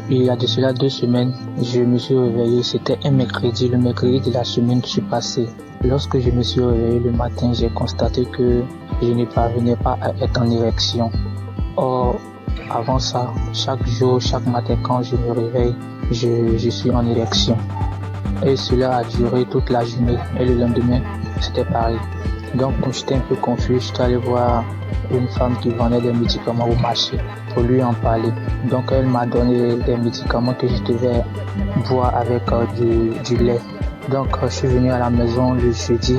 il y a de cela 2 semaines, je me suis réveillé, c'était un mercredi, le mercredi de la semaine qui passée. Lorsque je me suis réveillé le matin, j'ai constaté que je ne parvenais pas à être en érection. Or, avant ça, chaque jour, chaque matin quand je me réveille, je suis en érection. Et cela a duré toute la journée et le lendemain, c'était pareil. Donc, quand j'étais un peu confus, j'étais allé voir une femme qui vendait des médicaments au marché pour lui en parler. Donc, elle m'a donné des médicaments que je devais boire avec du lait. Donc, je suis venu à la maison le jeudi.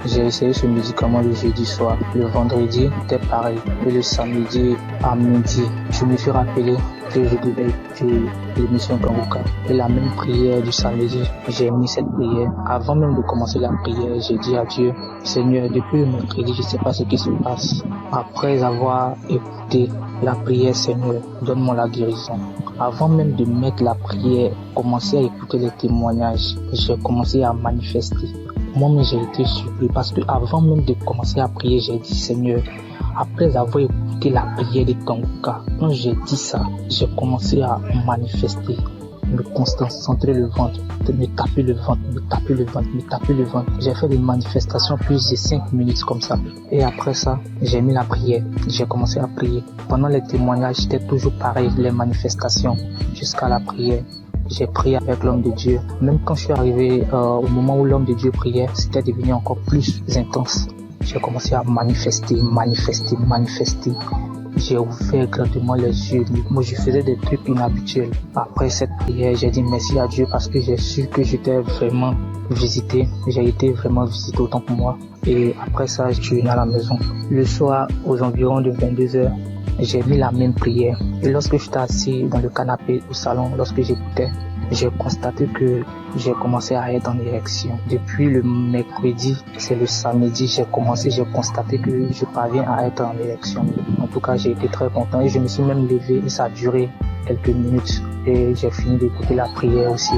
J'ai essayé ce médicament le jeudi soir. Le vendredi, c'était pareil. Et le samedi à midi, je me suis rappelé que je devais écouter l'émission Kanguka. Et la même prière du samedi, j'ai mis cette prière. Avant même de commencer la prière, j'ai dit à Dieu, Seigneur, depuis le mercredi, je ne sais pas ce qui se passe. Après avoir écouté la prière, Seigneur, donne-moi la guérison. Avant même de mettre la prière, commencer à écouter les témoignages, j'ai commencé à manifester. Moi-même, j'ai été surpris parce que avant même de commencer à prier, j'ai dit, Seigneur, après avoir écouté la prière de Kanguka, quand j'ai dit ça, j'ai commencé à manifester, me concentrer le ventre, me taper le ventre, me taper le ventre, me taper le ventre. J'ai fait des manifestations plus de 5 minutes comme ça. Et après ça, j'ai mis la prière, j'ai commencé à prier. Pendant les témoignages, c'était toujours pareil, les manifestations, jusqu'à la prière. J'ai prié avec l'homme de Dieu. Même quand je suis arrivé au moment où l'homme de Dieu priait, c'était devenu encore plus intense. J'ai commencé à manifester. J'ai ouvert grandement les yeux. Moi, je faisais des trucs inhabituels. Après cette prière, j'ai dit merci à Dieu parce que j'ai su que j'étais vraiment visité. J'ai été vraiment visité autant pour moi. Et après ça, je suis venu à la maison. Le soir, aux environs de 22h, j'ai mis la même prière. Et lorsque j'étais assis dans le canapé au salon, lorsque j'écoutais, j'ai constaté que j'ai commencé à être en érection. Depuis le mercredi, c'est le samedi, j'ai constaté que je parviens à être en érection. En tout cas, j'ai été très content et je me suis même levé et ça a duré quelques minutes. Et j'ai fini d'écouter la prière aussi.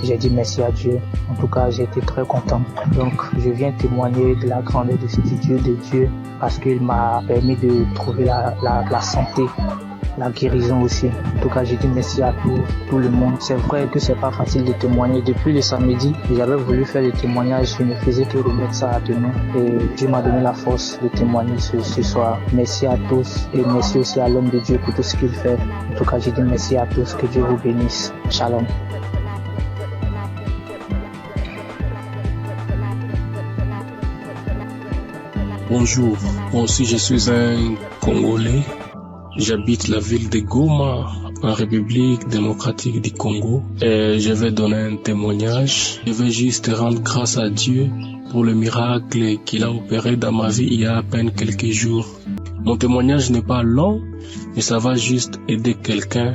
J'ai dit merci à Dieu. En tout cas, j'ai été très content. Donc, je viens témoigner de la grandeur de Dieu parce qu'il m'a permis de trouver la santé, la guérison aussi. En tout cas, j'ai dit merci à tout le monde. C'est vrai que c'est pas facile de témoigner. Depuis le samedi, j'avais voulu faire le témoignage. Je ne faisais que remettre ça à demain. Et Dieu m'a donné la force de témoigner ce soir. Merci à tous et merci aussi à l'homme de Dieu pour tout ce qu'il fait. En tout cas, j'ai dit merci à tous. Que Dieu vous bénisse. Shalom. Bonjour, moi aussi je suis un Congolais. J'habite la ville de Goma, en République démocratique du Congo. Et je vais donner un témoignage. Je vais juste rendre grâce à Dieu pour le miracle qu'il a opéré dans ma vie il y a à peine quelques jours. Mon témoignage n'est pas long, mais ça va juste aider quelqu'un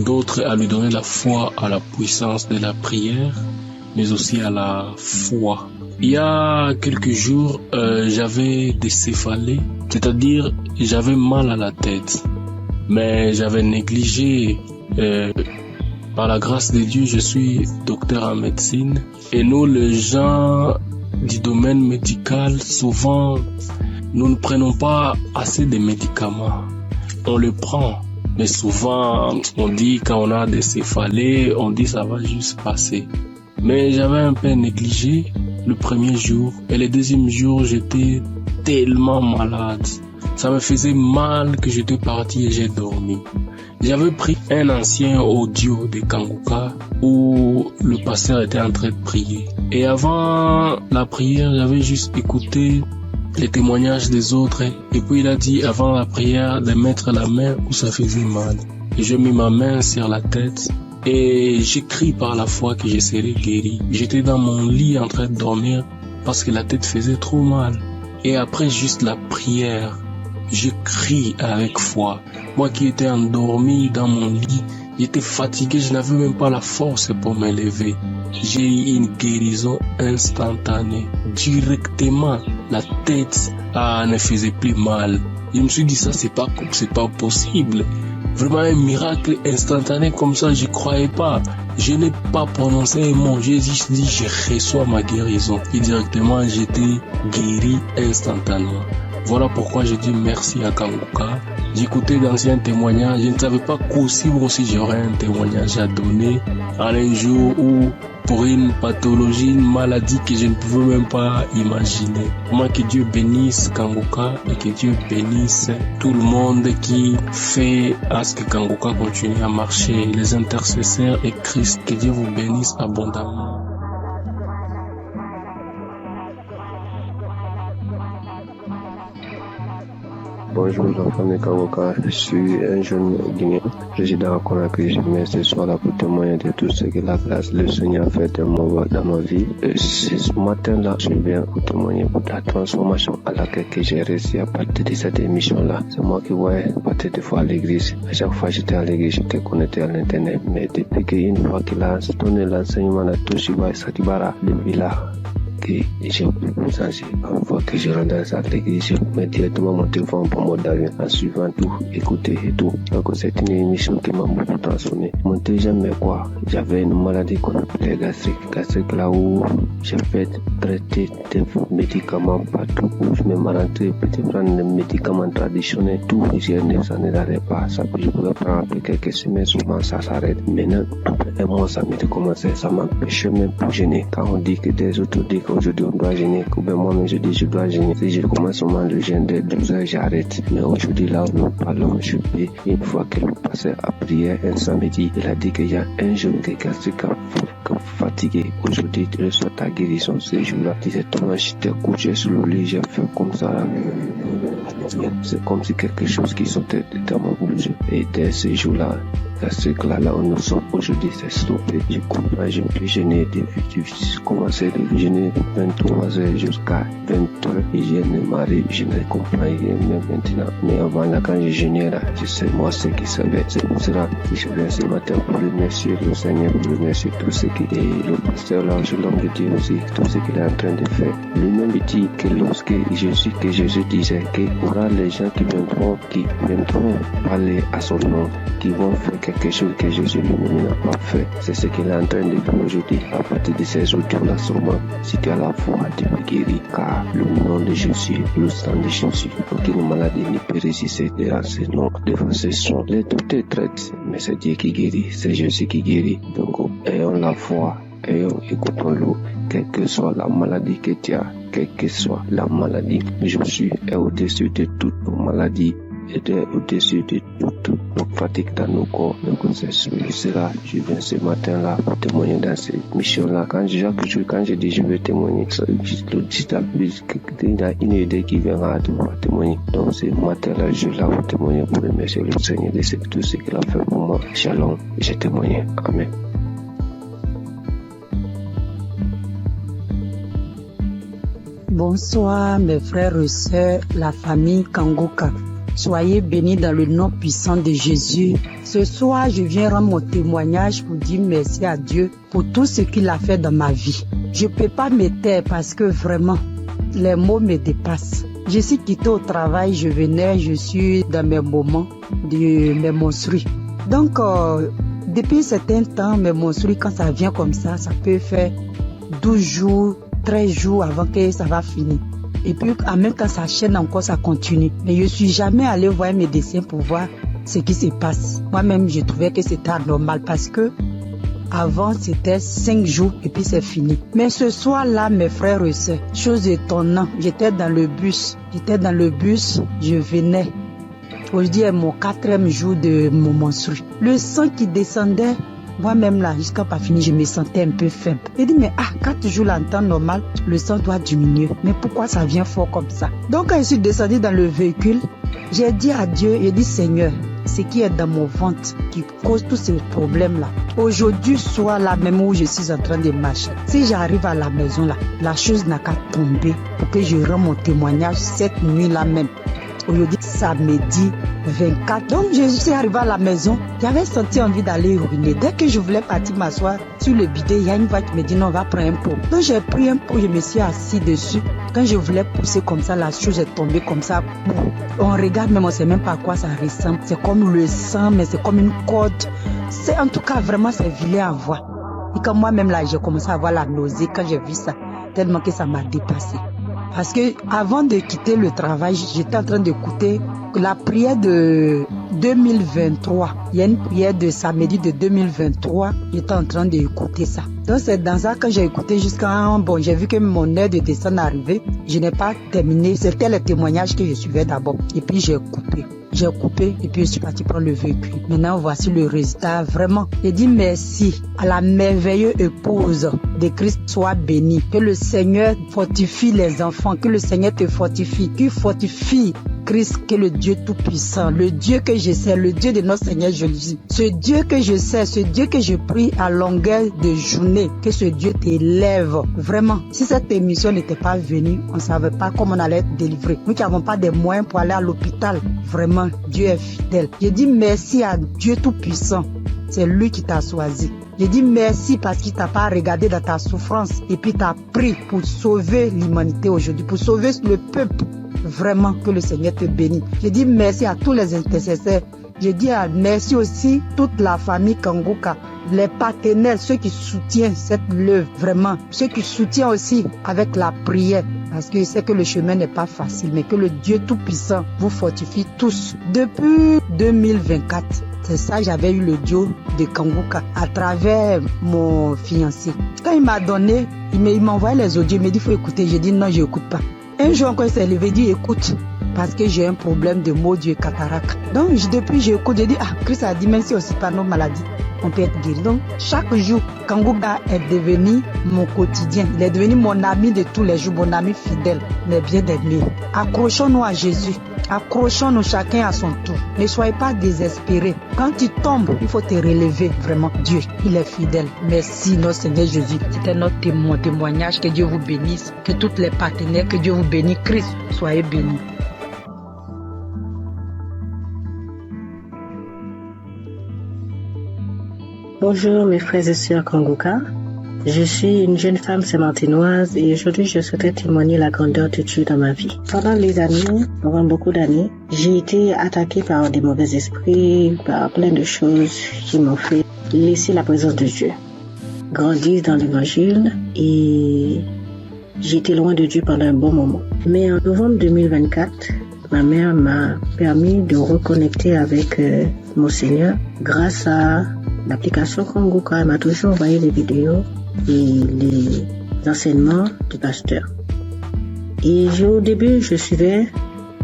d'autre à lui donner la foi à la puissance de la prière, mais aussi à la foi. Il y a quelques jours, j'avais des céphalées, c'est-à-dire j'avais mal à la tête, mais j'avais négligé. Par la grâce de Dieu, je suis docteur en médecine et nous, les gens du domaine médical, souvent, nous ne prenons pas assez de médicaments. On le prend, mais souvent, on dit quand on a des céphalées, on dit ça va juste passer. Mais j'avais un peu négligé le premier jour et le deuxième jour, j'étais tellement malade. Ça me faisait mal que j'étais parti et j'ai dormi. J'avais pris un ancien audio de Kanguka où le pasteur était en train de prier. Et avant la prière, j'avais juste écouté les témoignages des autres. Et puis il a dit avant la prière de mettre la main où ça faisait mal. Et j'ai mis ma main sur la tête. Et j'ai crié par la foi que je serais guéri. J'étais dans mon lit en train de dormir parce que la tête faisait trop mal. Et après juste la prière, je crie avec foi. Moi qui étais endormi dans mon lit, j'étais fatigué, je n'avais même pas la force pour me lever. J'ai eu une guérison instantanée. Directement, la tête ne faisait plus mal. Je me suis dit ça, c'est pas possible. Vraiment un miracle instantané comme ça, je croyais pas. Je n'ai pas prononcé un mot, j'ai juste dit je reçois ma guérison. Et directement j'étais guéri instantanément. Voilà pourquoi je dis merci à Kangoka. J'écoutais d'anciens témoignages, je ne savais pas qu'aussi j'aurais un témoignage à donner en un jour où, pour une pathologie, une maladie que je ne pouvais même pas imaginer. Moi, que Dieu bénisse Kangoka et que Dieu bénisse tout le monde qui fait à ce que Kangoka continue à marcher, les intercesseurs et Christ, que Dieu vous bénisse abondamment. Bonjour la famille Kangoka, je suis un jeune Guinéen, résident à Conakry. Je viens ce soir là pour témoigner de tout ce que la grâce le Seigneur a fait dans ma vie. Ce matin-là, je viens pour témoigner pour la transformation à laquelle j'ai réussi à partir de cette émission-là. C'est moi qui voyais partir des fois à l'église. À chaque fois que j'étais à l'église, j'étais connecté à l'internet. Mais depuis qu'une fois qu'il a donné l'enseignement de Toshiba Satibara, depuis là, que j'ai senti une fois que je rentre dans l'église, je mets directement mon téléphone pour mon d'avion en suivant tout, écouter et tout. Donc c'est une émission qui m'a beaucoup transformé. Mon deuxième quoi, j'avais une maladie qu'on appelait gastrique là où j'ai fait traiter des médicaments partout où je me rentré, peut prendre des médicaments traditionnels, tout, ça ne n'arrête pas. Ça je pouvais prendre après quelques semaines, souvent ça s'arrête. Maintenant, après un mois, ça m'a commencé, ça m'empêchait même pour gêner. Quand on dit que des autres disent qu'aujourd'hui on doit gêner, que ben moi-même je dis je dois gêner. Si je commence seulement le gêne de 12 heures, j'arrête. Mais aujourd'hui là où nous parlons, je peux, une fois que nous passons à prière un samedi, il a dit qu'il y a un jour que quelqu'un fatigué. Aujourd'hui, tu reçois ta guérison ces jours-là. Directement, j'étais couché sur le lit, j'ai fait comme ça. C'est comme si quelque chose qui sortait dans mon bouche. Et dès ces jours-là, là où nous sommes aujourd'hui, c'est stoppé. Je comprends, je peux gêner depuis, j'ai commencé de gêner de 23 heures jusqu'à 20 heures. Et je ne m'arrive, je ne comprends rien même maintenant. Mais avant là, quand je gênais là, je sais moi ce qui savait. C'est pour cela que je viens ce matin pour remercier le Seigneur, pour remercier tout ce qui est le pasteur là, je l'homme de Dieu aussi, tout ce qu'il est en train de faire. Lui-même dit que lorsque Jésus disait qu'il y aura les gens qui viendront parler à son nom, qui vont faire quelque chose que Jésus lui-même n'a pas fait. C'est ce qu'il est en train de faire aujourd'hui. À partir de ces jours-là, seulement, si tu as la foi, tu peux guérir, car le nom de Jésus, le sang de Jésus, aucune maladie ne peut résister devant ce nom, devant ce son. Les docteurs traitent, mais c'est Dieu qui guérit, c'est Jésus qui guérit. Donc, ayons la foi, écoutons-le, quelle que soit la maladie que tu as, quelle que soit la maladie. Jésus est au-dessus de toutes nos maladies, et au-dessus de toute nos fatigues dans nos corps. Donc c'est cela, je viens ce matin-là pour témoigner dans cette mission-là. Quand je dis je vais témoigner, il y a une idée qui vient à témoigner. Donc ce matin-là, je suis là pour témoigner, pour remercier le Seigneur de tout ce qu'il a fait pour moi. Shalom, j'ai témoigné. Amen. Bonsoir mes frères et sœurs, la famille Kangoka. Soyez bénis dans le nom puissant de Jésus. Ce soir, je viens rendre mon témoignage pour dire merci à Dieu pour tout ce qu'il a fait dans ma vie. Je ne peux pas me taire parce que vraiment, les mots me dépassent. Je suis quitté au travail, je suis dans mes moments de mes menstrues. Donc, depuis un certain temps, mes menstrues, quand ça vient comme ça peut faire 12 jours, 13 jours avant que ça va finir. Et puis, même quand ça chaîne encore, ça continue. Mais je ne suis jamais allé voir un médecin pour voir ce qui se passe. Moi-même, je trouvais que c'était anormal parce que avant, c'était 5 jours et puis c'est fini. Mais ce soir-là, mes frères et sœurs, chose étonnante, j'étais dans le bus, je venais. Aujourd'hui est mon 4e jour de mon menstru. Le sang qui descendait, moi-même là, jusqu'à pas fini, je me sentais un peu faible. J'ai dit, mais 4 jours là, en temps normal, le sang doit diminuer. Mais pourquoi ça vient fort comme ça? Donc quand je suis descendue dans le véhicule, j'ai dit à Dieu, j'ai dit, Seigneur, ce qui est dans mon ventre qui cause tous ces problèmes-là. Aujourd'hui, soit là même où je suis en train de marcher, si j'arrive à la maison là, la chose n'a qu'à tomber pour que je rende mon témoignage cette nuit-là même. Aujourd'hui, samedi 24. Donc, je suis arrivée à la maison. J'avais senti envie d'aller uriner. Dès que je voulais partir m'asseoir sur le bidet, il y a une voix qui me dit non, on va prendre un pot. Donc, j'ai pris un pot, je me suis assis dessus. Quand je voulais pousser comme ça, la chose est tombée comme ça. On regarde, même on ne sait même pas à quoi ça ressemble. C'est comme le sang, mais c'est comme une corde. C'est en tout cas vraiment, c'est vilain à voir. Et quand moi-même là, j'ai commencé à avoir la nausée quand j'ai vu ça, tellement que ça m'a dépassé. Parce que avant de quitter le travail, j'étais en train d'écouter la prière de 2023. Il y a une prière de samedi de 2023. J'étais en train d'écouter ça. Donc c'est dans ça que j'ai écouté jusqu'à... Bon, j'ai vu que mon heure de descente est arrivée. Je n'ai pas terminé. C'était le témoignage que je suivais d'abord. Et puis j'ai coupé. Et puis je suis parti prendre le véhicule. Maintenant, voici le résultat. Vraiment, j'ai dit merci à la merveilleuse épouse de Christ. Soit béni. Que le Seigneur fortifie les enfants. Que le Seigneur te fortifie. Qu'il fortifie Christ, que le Dieu Tout-Puissant, le Dieu que je sais, le Dieu de notre Seigneur Jésus. Ce Dieu que je sais, ce Dieu que je prie à longueur de journée, que ce Dieu t'élève. Vraiment, si cette émission n'était pas venue, on ne savait pas comment on allait être délivré. Nous qui n'avons pas de moyens pour aller à l'hôpital. Vraiment, Dieu est fidèle. Je dis merci à Dieu Tout-Puissant. C'est lui qui t'a choisi. Je dis merci parce qu'il t'a pas regardé dans ta souffrance et puis t'a pris pour sauver l'humanité aujourd'hui, pour sauver le peuple. Vraiment, que le Seigneur te bénisse. Je dis merci à tous les intercesseurs. Je dis merci aussi toute la famille Kangoka, les partenaires, ceux qui soutiennent cette œuvre, vraiment. Ceux qui soutiennent aussi avec la prière. Parce que je sais que le chemin n'est pas facile, mais que le Dieu Tout-Puissant vous fortifie tous. Depuis 2024, c'est ça, j'avais eu le duo de Kangoka à travers mon fiancé. Quand il m'a donné, il m'a envoyé les audios, il m'a dit il faut écouter. J'ai dit non, je n'écoute pas. Un jour encore, il s'est levé, il dit écoute, parce que j'ai un problème de maux d'yeux cataracte. Donc depuis j'écoute, j'ai dit Christ a dit même si aussi pas nos maladies, on peut être guéri. Donc chaque jour, Kangoka est devenu mon quotidien. Il est devenu mon ami de tous les jours, mon ami fidèle, mais bien aimé. Accrochons-nous à Jésus. Accrochons-nous chacun à son tour. Ne soyez pas désespérés. Quand tu tombes, il faut te relever. Vraiment, Dieu, il est fidèle. Merci, notre Seigneur Jésus. C'était notre témoignage. Que Dieu vous bénisse. Que tous les partenaires, que Dieu vous bénisse. Christ, soyez bénis. Bonjour mes frères et sœurs Kangoka. Je suis une jeune femme sémantinoise et aujourd'hui je souhaiterais témoigner la grandeur de Dieu dans ma vie. Pendant beaucoup d'années, j'ai été attaquée par des mauvais esprits, par plein de choses qui m'ont fait laisser la présence de Dieu. Grandir dans l'évangile et j'ai été loin de Dieu pendant un bon moment. Mais en novembre 2024, ma mère m'a permis de reconnecter avec mon Seigneur grâce à l'application Kangoka. Elle m'a toujours envoyé les vidéos et les enseignements du pasteur. Et au début, je suivais,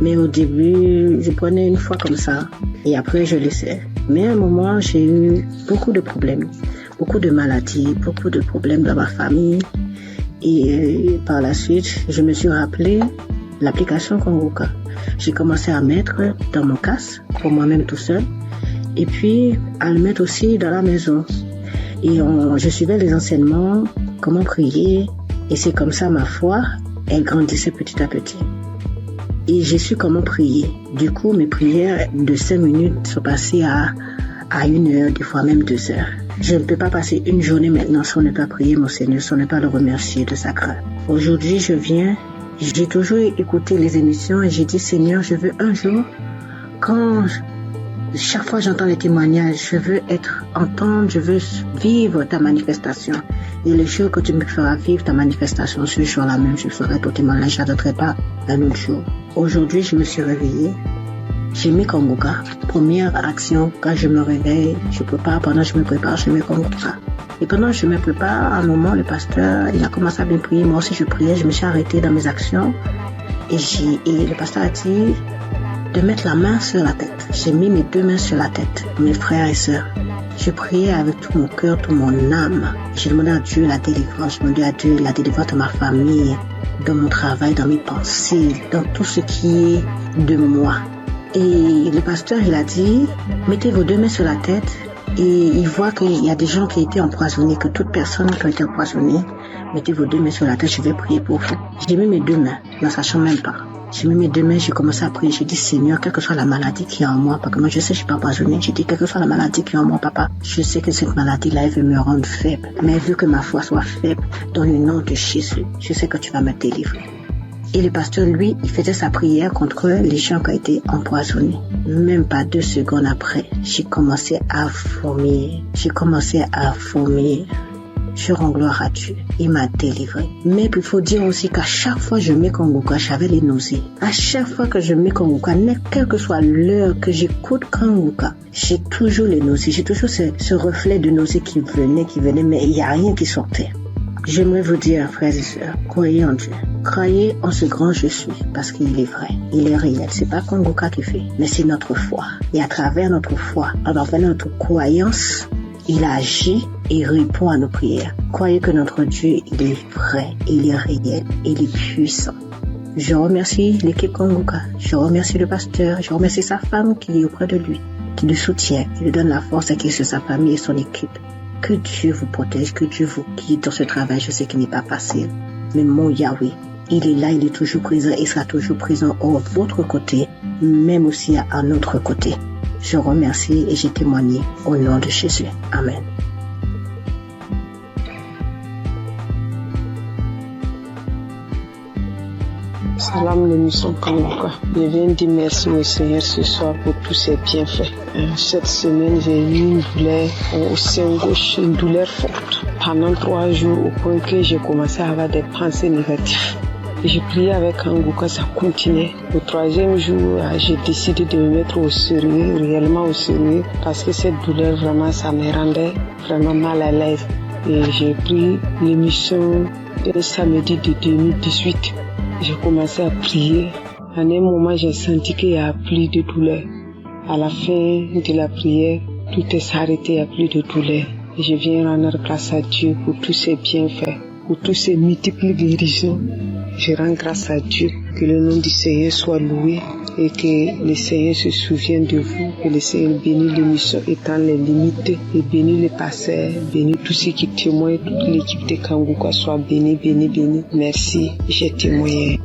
mais au début, je prenais une fois comme ça et après, je laissais. Mais à un moment, j'ai eu beaucoup de problèmes, beaucoup de maladies, beaucoup de problèmes dans ma famille. Et par la suite, je me suis rappelé l'application Kangoka. J'ai commencé à mettre dans mon casque, pour moi-même tout seul, et puis à le mettre aussi dans la maison. Et je suivais les enseignements, comment prier, et c'est comme ça ma foi, elle grandissait petit à petit. Et j'ai su comment prier. Du coup, mes prières de 5 minutes sont passées à 1 heure, des fois même 2 heures. Je ne peux pas passer une journée maintenant sans ne pas prier mon Seigneur, sans ne pas le remercier de sa grâce. Aujourd'hui, j'ai toujours écouté les émissions et j'ai dit Seigneur, je veux un jour, chaque fois j'entends les témoignages, je veux entendre, je veux vivre ta manifestation. Et le jour que tu me feras vivre ta manifestation, ce jour-là même, je ferai ton témoignage, je n'attendrai pas un autre jour. Aujourd'hui, je me suis réveillée. J'ai mis Kangoka. Première action, quand je me réveille, je prépare, pendant que je me prépare, je mets Kangoka. Et pendant que je me prépare, à un moment, le pasteur, il a commencé à bien prier. Moi aussi, je priais, je me suis arrêtée dans mes actions. Et le pasteur a dit de mettre la main sur la tête. J'ai mis mes 2 mains sur la tête, mes frères et sœurs. Je priais avec tout mon cœur, toute mon âme. J'ai demandé à Dieu la délivrance. J'ai demandé à Dieu la délivrance de ma famille, dans mon travail, dans mes pensées, dans tout ce qui est de moi. Et le pasteur, il a dit, mettez vos 2 mains sur la tête. Et il voit qu'il y a des gens qui ont été empoisonnés, que toute personne qui a été empoisonnée, mettez vos 2 mains sur la tête, je vais prier pour vous. J'ai mis mes 2 mains, ne sachant même pas. J'ai mis mes 2 mains, j'ai commencé à prier. J'ai dit, Seigneur, quelle que soit la maladie qui est en moi, parce que moi je sais que je suis pas empoisonnée. J'ai dit, quelle que soit la maladie qui est en moi, papa, je sais que cette maladie-là, elle veut me rendre faible. Mais vu que ma foi soit faible, dans le nom de Jésus, je sais que tu vas me délivrer. Et le pasteur, lui, il faisait sa prière contre les gens qui ont été empoisonnés. Même pas 2 secondes après, j'ai commencé à vomir. je rends gloire à Dieu. Il m'a délivré. Mais il faut dire aussi qu'à chaque fois que je mets Kangoka, j'avais les nausées. À chaque fois que je mets Kangoka, quelle que soit l'heure que j'écoute Kangoka, j'ai toujours les nausées. J'ai toujours ce reflet de nausées qui venait, mais il n'y a rien qui sortait. J'aimerais vous dire, frères et sœurs, croyez en Dieu. Croyez en ce grand je suis, parce qu'il est vrai, il est réel. C'est pas Kangoka qui fait, mais c'est notre foi. Et à travers notre foi, à travers notre croyance, il agit et répond à nos prières. Croyez que notre Dieu, il est vrai, il est réel, il est puissant. Je remercie l'équipe Kangoka, je remercie le pasteur, je remercie sa femme qui est auprès de lui, qui le soutient, qui lui donne la force à qui sur sa famille et son équipe. Que Dieu vous protège, que Dieu vous guide dans ce travail. Je sais qu'il n'est pas facile. Mais mon Yahweh, il est là, il est toujours présent et sera toujours présent à votre côté, même aussi à notre côté. Je remercie et j'ai témoigné au nom de Jésus. Amen. Salam l'émission Kangoka. Je viens dire merci au Seigneur ce soir pour tous ses bienfaits. Cette semaine, j'ai eu une douleur au sein gauche, une douleur forte. Pendant 3 jours, au point que j'ai commencé à avoir des pensées négatives. J'ai prié avec Kangoka, ça continuait. Au 3e jour, j'ai décidé de me mettre au sérieux, réellement au sérieux, parce que cette douleur, vraiment, ça me rendait vraiment mal à l'aise. Et j'ai pris l'émission le samedi de 2018. J'ai commencé à prier. À un moment, j'ai senti qu'il n'y a plus de douleur. À la fin de la prière, tout est arrêté, il n'y a plus de douleur. Et je viens rendre grâce à Dieu pour tous ses bienfaits, pour tous ses multiples guérisons. Je rends grâce à Dieu, que le nom du Seigneur soit loué et que le Seigneur se souvienne de vous, que le Seigneur bénisse l'émission étant les limites et bénisse les pasteurs, bénisse tous ceux qui témoignent, toute l'équipe de Kangoka soit bénie, bénie, bénie. Merci, j'ai témoigné.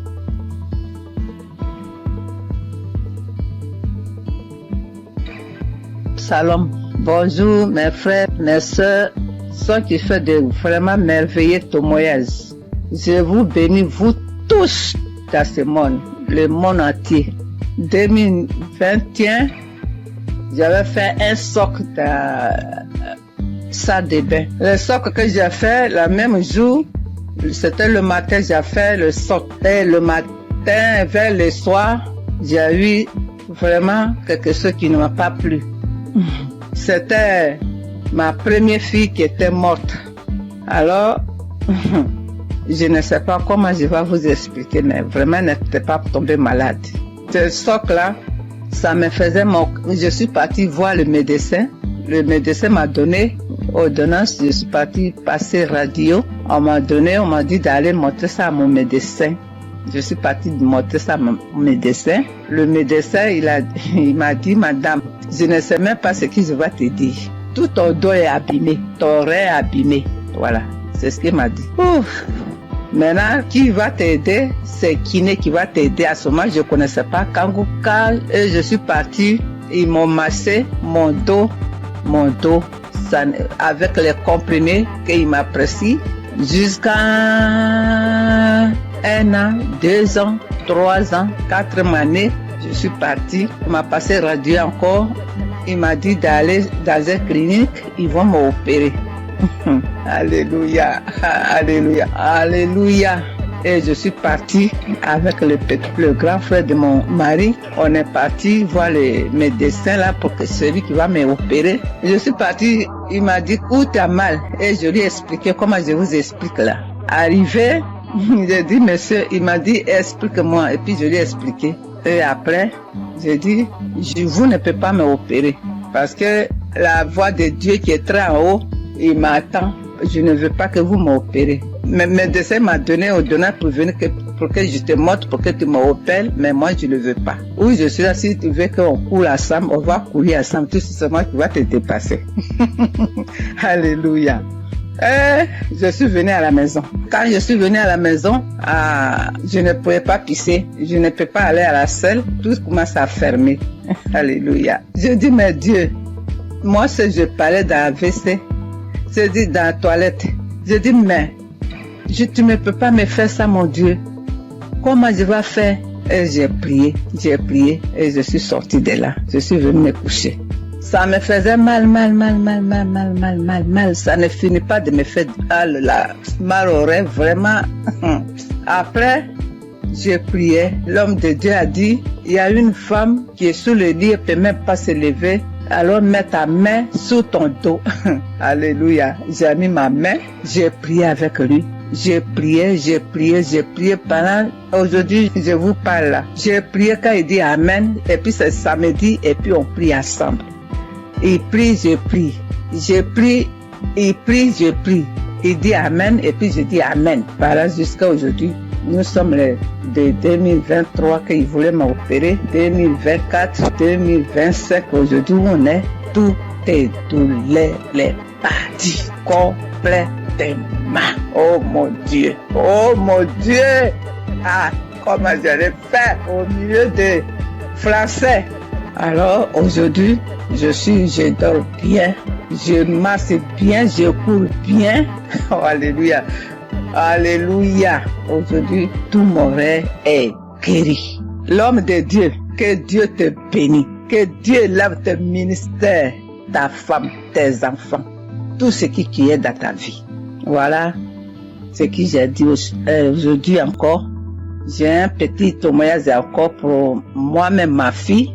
Salam, bonjour mes frères, mes soeurs, ceux qui font de vraiment merveilleux témoignages. Je vous bénis, vous tous dans ce monde, le monde entier. 2021, j'avais fait un socle dans salle de bain. Le socle que j'ai fait, le même jour, c'était le matin, j'ai fait le socle. Et le matin, vers le soir, j'ai eu vraiment quelque chose qui ne m'a pas plu. C'était ma première fille qui était morte. Alors, je ne sais pas comment je vais vous expliquer, mais vraiment, n'était pas tombée malade. Ce socle-là, ça me faisait mon... Je suis partie voir le médecin. Le médecin m'a donné ordonnance. Je suis partie passer radio. On m'a dit d'aller montrer ça à mon médecin. Je suis partie montrer ça à mon médecin. Le médecin, il m'a dit, madame, je ne sais même pas ce que je vais te dire. Tout ton dos est abîmé, ton rein est abîmé. Voilà, c'est ce qu'il m'a dit. Ouf. Maintenant, qui va t'aider? C'est Kiné qui va t'aider. À ce moment, je ne connaissais pas Kangoka. Et je suis partie, ils m'ont massé mon dos, ça, avec les comprimés qu'il m'a prescrit jusqu'à 1 an, 2 ans, 3 ans, 4 années. Je suis partie, il m'a passé radio encore. Il m'a dit d'aller dans une clinique, ils vont m'opérer. Alléluia, alléluia, alléluia. Et je suis partie avec le grand frère de mon mari. On est parti voir le médecin là pour que celui qui va m'opérer. Je suis partie, il m'a dit où t'as mal. Et je lui ai expliqué comment je vous explique là. Arrivé, j'ai dit monsieur, il m'a dit explique-moi. Et puis je lui ai expliqué. Et après, j'ai dit vous ne pouvez pas m'opérer parce que la voix de Dieu qui est très en haut, il m'attend. Je ne veux pas que vous m'opérez. Mais le médecin m'a donné ordonnance pour venir pour que je te montre, pour que tu m'opères, mais moi je ne veux pas. Oui, je suis là, si tu veux qu'on coule ensemble, on va courir ensemble, tout simplement tu vas te dépasser. Alléluia. Et je suis venue à la maison. Quand je suis venue à la maison, je ne pouvais pas pisser, je ne peux pas aller à la salle, tout commence à fermer. Alléluia. Je dis, mais Dieu, moi si je parlais dans la WC, je dis dans la toilette, je dis, mais tu ne peux pas me faire ça, mon Dieu. Comment je vais faire? Et j'ai prié et je suis sortie de là. Je suis venue me coucher. Ça me faisait mal. Ça ne finit pas de me faire mal au rêve, vraiment. Après, j'ai prié. L'homme de Dieu a dit, il y a une femme qui est sous le lit, elle ne peut même pas se lever. Alors mets ta main sous ton dos. Alléluia. J'ai mis ma main, j'ai prié avec lui. J'ai prié pendant, aujourd'hui je vous parle là. J'ai prié quand il dit Amen, et puis c'est samedi, et puis on prie ensemble. Il prie, je prie. Je prie, il prie, je prie. Il dit Amen, et puis je dis Amen. Voilà jusqu'à aujourd'hui. Nous sommes de 2023 qu'il voulait m'opérer, 2024, 2025, aujourd'hui on est, tout est douleur, les parties complètement. Oh mon Dieu, ah, comment j'allais faire au milieu des Français. Alors aujourd'hui, je dors bien, je marche bien, je cours bien. Oh, alléluia. Alléluia. Aujourd'hui, tout mon rêve est guéri. L'homme de Dieu, que Dieu te bénisse. Que Dieu lève tes ministères, ta femme, tes enfants. Tout ce qui est dans ta vie. Voilà ce que j'ai dit aujourd'hui encore. J'ai un petit témoignage encore pour moi-même, ma fille.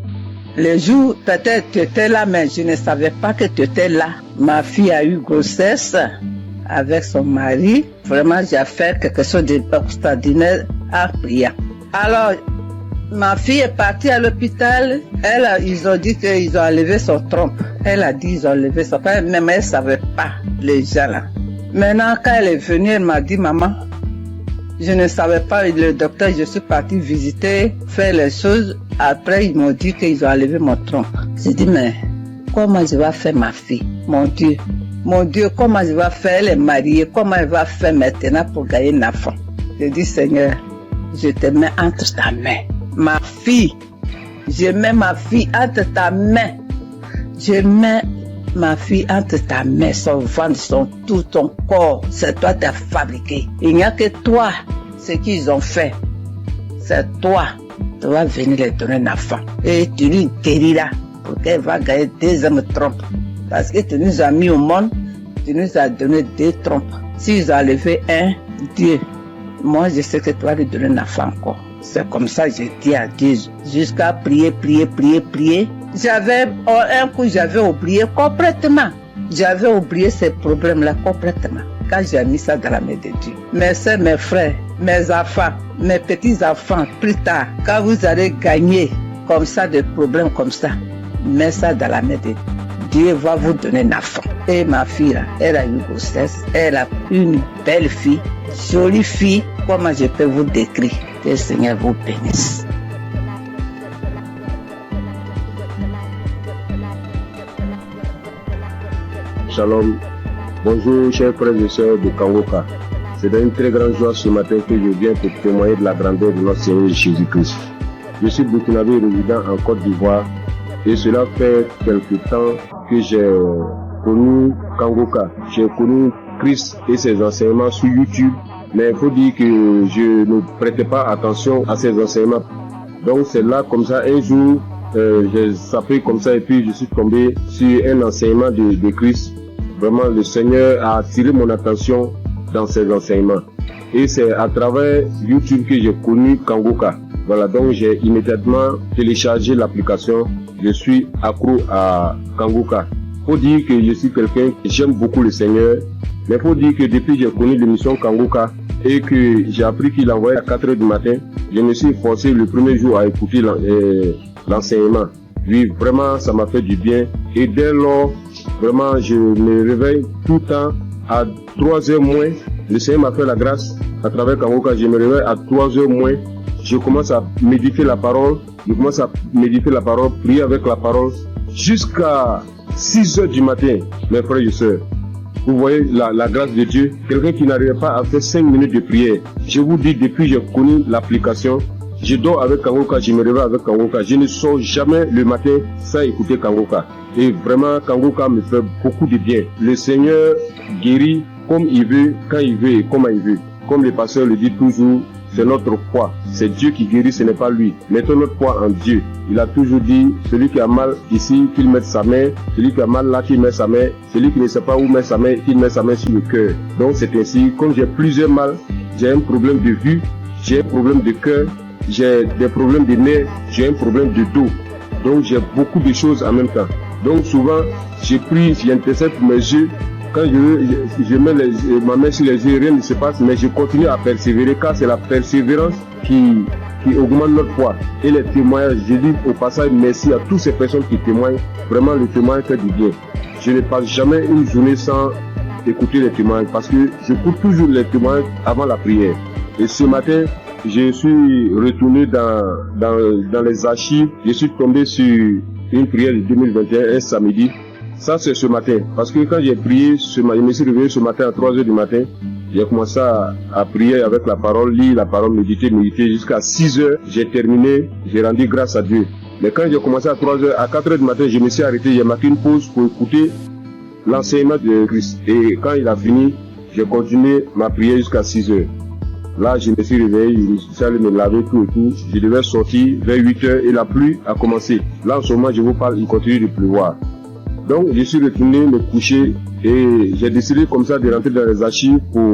Le jour, peut-être tu étais là, mais je ne savais pas que tu étais là. Ma fille a eu grossesse avec son mari. Vraiment, j'ai fait quelque chose d'extraordinaire en priant. Alors, ma fille est partie à l'hôpital. Ils ont dit qu'ils ont enlevé son trompe. Elle a dit qu'ils ont enlevé son trompe, mais elle ne savait pas, les gens là. Maintenant, quand elle est venue, elle m'a dit, maman, je ne savais pas, le docteur, je suis partie visiter, faire les choses. Après, ils m'ont dit qu'ils ont enlevé mon trompe. J'ai dit, mais comment je vais faire ma fille? Mon Dieu, comment je vais faire? Elle est mariée, comment elle va faire maintenant pour gagner un enfant? J'ai dit, Seigneur, je te mets entre ta main. Ma fille, je mets ma fille entre ta main. Je mets ma fille entre ta main, son ventre, tout ton corps. C'est toi qui as fabriqué. Il n'y a que toi, ce qu'ils ont fait. C'est toi. Tu vas venir les donner un enfant. Et tu lui guériras pour qu'elle va gagner 2 hommes trompes. Parce que tu nous as mis au monde, tu nous as donné 2 trompes. S'ils ont enlevé un, Dieu, moi je sais que tu vas lui donner un enfant encore. C'est comme ça que j'ai dit à Dieu, jusqu'à prier. J'avais, un coup j'avais oublié complètement. J'avais oublié ces problèmes-là complètement. Quand j'ai mis ça dans la main de Dieu. Mes soeurs, mes frères, mes enfants, mes petits-enfants, plus tard, quand vous allez gagner comme ça, des problèmes comme ça, mets ça dans la main de Dieu. Dieu va vous donner un enfant. Et ma fille, là, elle a eu grossesse, elle a une belle fille, jolie fille. Comment je peux vous décrire? Que le Seigneur vous bénisse. Shalom. Bonjour chers frères et sœurs de Kangoka. C'est une très grande joie ce matin que je viens pour témoigner de la grandeur de notre Seigneur Jésus-Christ. Je suis burkinabé résident en Côte d'Ivoire et cela fait quelque temps que j'ai connu Kangoka. J'ai connu Christ et ses enseignements sur YouTube, mais il faut dire que je ne prêtais pas attention à ses enseignements. Donc c'est là comme ça un jour, j'ai sapé comme ça et puis je suis tombé sur un enseignement de Christ. Vraiment, le Seigneur a attiré mon attention dans ses enseignements. Et c'est à travers YouTube que j'ai connu Kangoka. Voilà, donc j'ai immédiatement téléchargé l'application. Je suis accro à Kangoka. Faut dire que je suis quelqu'un qui j'aime beaucoup le Seigneur. Mais faut dire que depuis que j'ai connu l'émission Kangoka et que j'ai appris qu'il envoyait à 4h du matin, je me suis forcé le premier jour à écouter l'enseignement. Oui, vraiment, ça m'a fait du bien. Et dès lors, vraiment, je me réveille tout le temps à 3h moins. Le Seigneur m'a fait la grâce à travers Kangoka. Je me réveille à 3h moins. Je commence à méditer la parole. Prier avec la parole jusqu'à 6h du matin, mes frères et sœurs. Vous voyez la grâce de Dieu. Quelqu'un qui n'arrivait pas à faire 5 minutes de prière. Je vous dis, depuis que j'ai connu l'application, je dors avec Kangoka, je me réveille avec Kangoka. Je ne sors jamais le matin sans écouter Kangoka. Et vraiment, Kangoka me fait beaucoup de bien. Le Seigneur guérit comme il veut, quand il veut et comment il veut. Comme le pasteur le dit toujours, c'est notre foi. C'est Dieu qui guérit, ce n'est pas lui. Mettons notre foi en Dieu. Il a toujours dit, celui qui a mal ici, qu'il mette sa main. Celui qui a mal là, qu'il mette sa main. Celui qui ne sait pas où mettre sa main, qu'il mette sa main sur le cœur. Donc c'est ainsi, comme j'ai plusieurs mal, j'ai un problème de vue, j'ai un problème de cœur, j'ai des problèmes de nerfs, j'ai un problème de dos. Donc j'ai beaucoup de choses en même temps. Donc souvent, j'intercède pour mes yeux. Quand je mets ma main sur les yeux, rien ne se passe, mais je continue à persévérer, car c'est la persévérance qui augmente notre foi. Et les témoignages, je dis au passage merci à toutes ces personnes qui témoignent. Vraiment, le témoignage fait du bien. Je ne passe jamais une journée sans écouter les témoignages, parce que je coupe toujours les témoignages avant la prière. Et ce matin, je suis retourné dans les archives, je suis tombé sur une prière de 2021, un samedi. Ça, c'est ce matin. Parce que quand j'ai prié, je me suis réveillé ce matin à 3h du matin. J'ai commencé à prier avec la parole, lire la parole, méditer jusqu'à 6h. J'ai terminé, j'ai rendu grâce à Dieu. Mais quand j'ai commencé à 3h, à 4h du matin, je me suis arrêté, j'ai marqué une pause pour écouter l'enseignement de Christ. Et quand il a fini, j'ai continué ma prière jusqu'à 6h. Là, je me suis réveillé, je suis allé me laver tout et tout. Je devais sortir vers 8h et la pluie a commencé. Là, en ce moment, je vous parle, il continue de pleuvoir. Donc, je suis retourné me coucher et j'ai décidé comme ça de rentrer dans les archives pour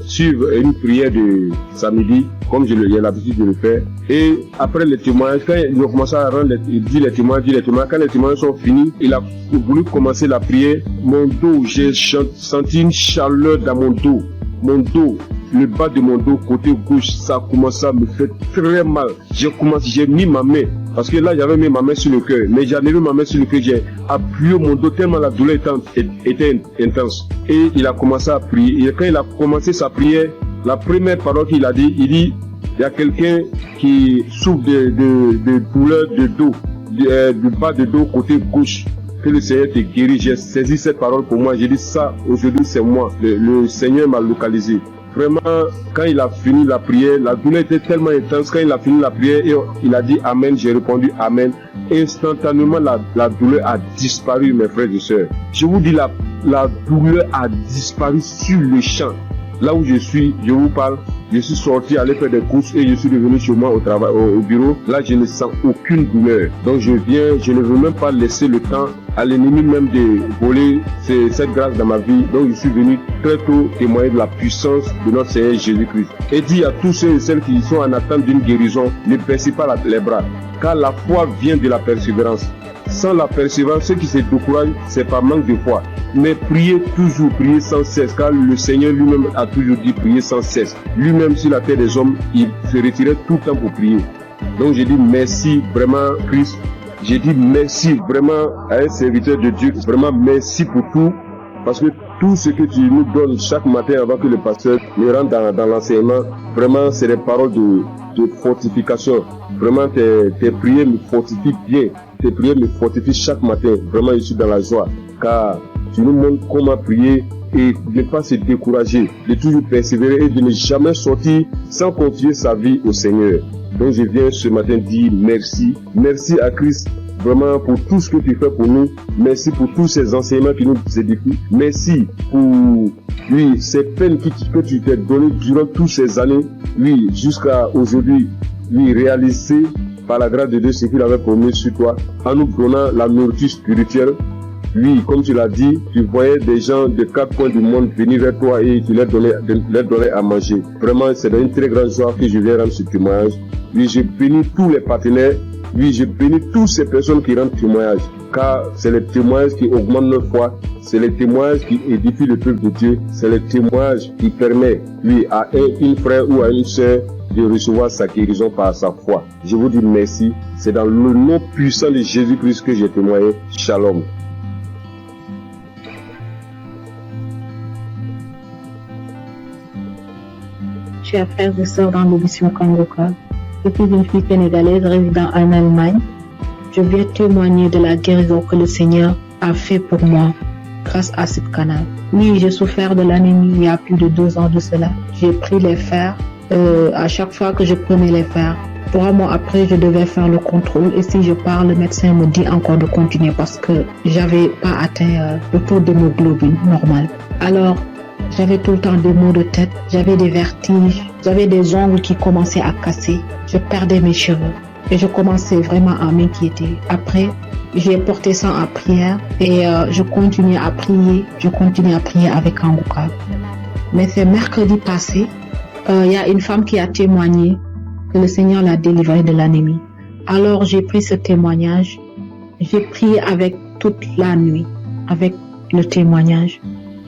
suivre une prière de samedi, comme j'ai l'habitude de le faire. Et après les témoignages, quand il a commencé à rendre les témoignages, quand les témoignages sont finis, il a voulu commencer la prière. Mon dos, j'ai senti une chaleur dans mon dos. Mon dos, le bas de mon dos, côté gauche, ça a commencé à me faire très mal. J'ai mis ma main, parce que là j'avais mis ma main sur le cœur, mais j'ai mis ma main sur le cœur, j'ai appuyé mon dos tellement la douleur était intense. Et il a commencé à prier. Et quand il a commencé sa prière, la première parole qu'il a dit, il dit, il y a quelqu'un qui souffre de douleur de dos, du bas de dos côté gauche. Que le Seigneur te guérit. J'ai saisi cette parole pour moi. J'ai dit ça, aujourd'hui c'est moi. Le Seigneur m'a localisé. Vraiment, quand il a fini la prière, la douleur était tellement intense. Quand il a fini la prière, et il a dit Amen, j'ai répondu Amen. Instantanément, la douleur a disparu, mes frères et sœurs. Je vous dis, la douleur a disparu sur le champ. Là où je suis, je vous parle, je suis sorti aller faire des courses et je suis revenu chez moi au bureau. Là, je ne sens aucune douleur. Donc je ne veux même pas laisser le temps à l'ennemi même de voler cette grâce dans ma vie. Donc je suis venu très tôt témoigner de la puissance de notre Seigneur Jésus-Christ. Et dit à tous ceux et celles qui sont en attente d'une guérison, ne baissez pas les bras, car la foi vient de la persévérance. Sans la persévérance, ceux qui se découragent, c'est par manque de foi. Mais priez toujours, priez sans cesse, car le Seigneur lui-même a toujours dit prier sans cesse. Lui-même sur la terre des hommes, il se retirait tout le temps pour prier. Donc j'ai dit merci vraiment Christ. J'ai dit merci vraiment à un serviteur de Dieu. Vraiment merci pour tout. Parce que tout ce que tu nous donnes chaque matin avant que le pasteur ne rentre dans l'enseignement, vraiment c'est des paroles de fortification. Vraiment tes prières me fortifient bien. Tes prières me fortifient chaque matin. Vraiment je suis dans la joie. Car tu nous montres comment prier et de ne pas se décourager, de toujours persévérer et de ne jamais sortir sans confier sa vie au Seigneur. Donc je viens ce matin dire merci. Merci à Christ vraiment pour tout ce que tu fais pour nous. Merci pour tous ces enseignements qui nous édifient. Merci pour ces peines que tu t'es données durant toutes ces années. Jusqu'à aujourd'hui, réaliser par la grâce de Dieu ce qu'il avait promis sur toi, en nous donnant la nourriture spirituelle. Comme tu l'as dit, tu voyais des gens de 4 coins du monde venir vers toi et tu leur donnais à manger. Vraiment, c'est une très grande joie que je viens rendre ce témoignage. Je bénis tous les partenaires. Je bénis toutes ces personnes qui rendent témoignage. Car c'est les témoignages qui augmentent notre foi. C'est les témoignages qui édifient le peuple de Dieu. C'est les témoignages qui permettent, à un frère ou à une sœur de recevoir sa guérison par sa foi. Je vous dis merci. C'est dans le nom puissant de Jésus-Christ que j'ai témoigné. Shalom. Chers frères et sœurs dans l'émission Kangoka, je suis une fille sénégalaise résidant en Allemagne. Je viens témoigner de la guérison que le Seigneur a fait pour moi grâce à ce canal. Oui, j'ai souffert de l'anémie il y a plus de 2 ans de cela. J'ai pris les fers. À chaque fois que je prenais les fers, 3 mois après, je devais faire le contrôle. Et si je pars, le médecin me dit encore de continuer parce que j'avais pas atteint le taux d'hémoglobine normal. Alors, J'avais tout le temps des maux de tête, j'avais des vertiges, j'avais des ongles qui commençaient à casser, je perdais mes cheveux et je commençais vraiment à m'inquiéter. Après, j'ai porté ça en prière et je continuais à prier avec Kangoka. Mais c'est mercredi passé, il y a une femme qui a témoigné que le Seigneur l'a délivrée de l'anémie. Alors j'ai pris ce témoignage, j'ai prié avec toute la nuit, avec le témoignage.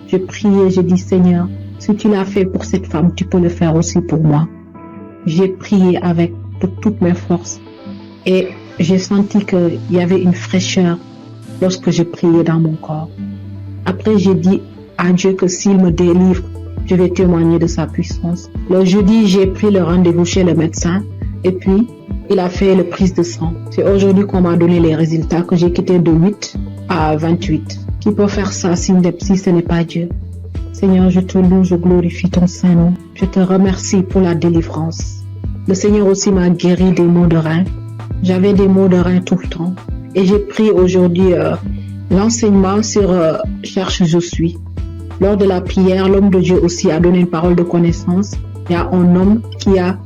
J'ai prié, j'ai dit Seigneur, si tu l'as fait pour cette femme, tu peux le faire aussi pour moi. J'ai prié avec toutes mes forces et j'ai senti qu'il y avait une fraîcheur lorsque j'ai prié dans mon corps. Après, j'ai dit à Dieu que s'il me délivre, je vais témoigner de sa puissance. Le jeudi, j'ai pris le rendez-vous chez le médecin et puis il a fait le prise de sang. C'est aujourd'hui qu'on m'a donné les résultats que j'ai quitté de 8 à 28. Qui peut faire ça si ce n'est pas Dieu? Seigneur, je te loue, je glorifie ton Saint-Nom. Je te remercie pour la délivrance. Le Seigneur aussi m'a guéri des maux de rein. J'avais des maux de rein tout le temps. Et j'ai pris aujourd'hui l'enseignement sur Cherche je suis. Lors de la prière, l'homme de Dieu aussi a donné une parole de connaissance. Il y a un homme qui a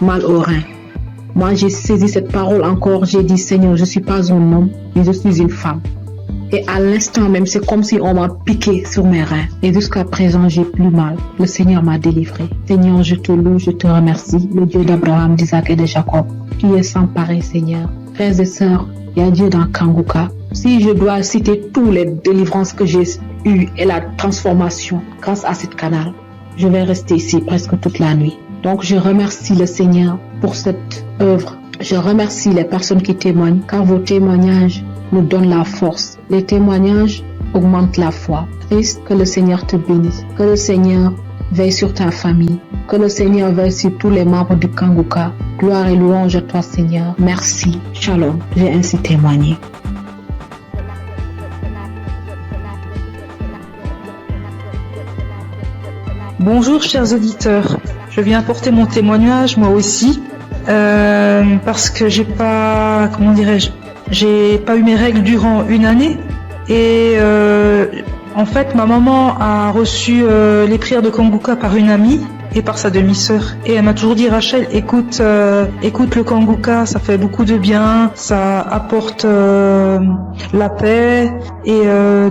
mal au rein. Moi, j'ai saisi cette parole encore. J'ai dit, Seigneur, je ne suis pas un homme, mais je suis une femme. Et à l'instant même, c'est comme si on m'a piqué sur mes reins. Et jusqu'à présent, j'ai plus mal. Le Seigneur m'a délivré. Seigneur, je te loue, je te remercie. Le Dieu d'Abraham, d'Isaac et de Jacob. Tu es sans pareil, Seigneur. Frères et sœurs, il y a Dieu dans Kangoka. Si je dois citer toutes les délivrances que j'ai eues et la transformation grâce à cette canal, je vais rester ici presque toute la nuit. Donc, je remercie le Seigneur pour cette œuvre. Je remercie les personnes qui témoignent, car vos témoignages nous donnent la force. Les témoignages augmentent la foi. Christ, que le Seigneur te bénisse. Que le Seigneur veille sur ta famille. Que le Seigneur veille sur tous les membres du Kangoka. Gloire et louange à toi, Seigneur. Merci. Shalom. J'ai ainsi témoigné. Bonjour, chers auditeurs. Je viens apporter mon témoignage, moi aussi, parce que j'ai pas eu mes règles durant une année et en fait ma maman a reçu les prières de Kangoka par une amie et par sa demi-sœur et elle m'a toujours dit Rachel, écoute le Kangoka, ça fait beaucoup de bien, ça apporte la paix et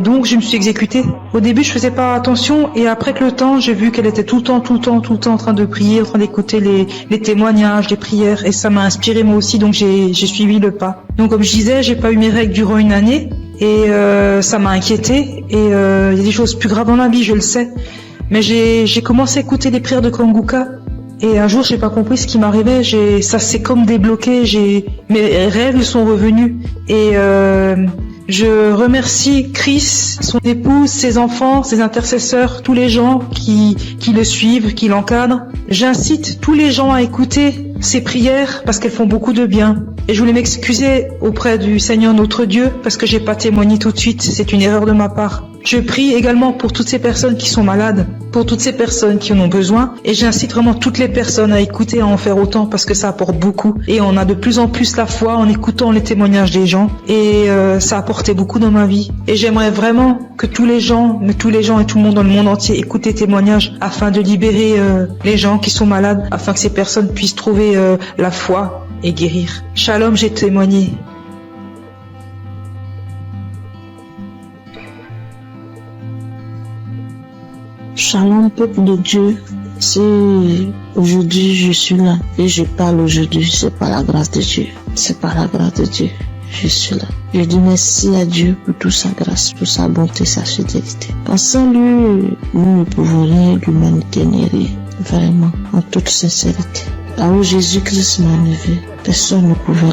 donc je me suis exécutée. Au début je faisais pas attention et après que le temps j'ai vu qu'elle était tout le temps en train de prier, en train d'écouter les témoignages, les prières et ça m'a inspiré moi aussi donc j'ai suivi le pas. Donc comme je disais, j'ai pas eu mes règles durant une année et ça m'a inquiétée et il y a des choses plus graves dans la vie, je le sais. Mais j'ai commencé à écouter les prières de Kangoka et un jour j'ai pas compris ce qui m'arrivait, ça s'est comme débloqué, mes règles sont revenus et je remercie Chris, son épouse, ses enfants, ses intercesseurs, tous les gens qui le suivent, qui l'encadrent. J'incite tous les gens à écouter ces prières parce qu'elles font beaucoup de bien. Et je voulais m'excuser auprès du Seigneur notre Dieu parce que j'ai pas témoigné tout de suite, c'est une erreur de ma part. Je prie également pour toutes ces personnes qui sont malades, pour toutes ces personnes qui en ont besoin et j'incite vraiment toutes les personnes à écouter, à en faire autant parce que ça apporte beaucoup et on a de plus en plus la foi en écoutant les témoignages des gens et ça a apporté beaucoup dans ma vie et j'aimerais vraiment que tous les gens et tout le monde dans le monde entier écoutent les témoignages afin de libérer les gens qui sont malades, afin que ces personnes puissent trouver la foi et guérir. Shalom, j'ai témoigné. Shalom, peuple de Dieu. Si aujourd'hui je suis là et je parle aujourd'hui, c'est par la grâce de Dieu. C'est par la grâce de Dieu. Je suis là. Je dis merci à Dieu pour toute sa grâce, pour sa bonté, sa fidélité. Sans lui, nous ne pouvons rien, l'humanité n'est rien. Vraiment, en toute sincérité. Là où Jésus-Christ m'a enlevé, personne ne pouvait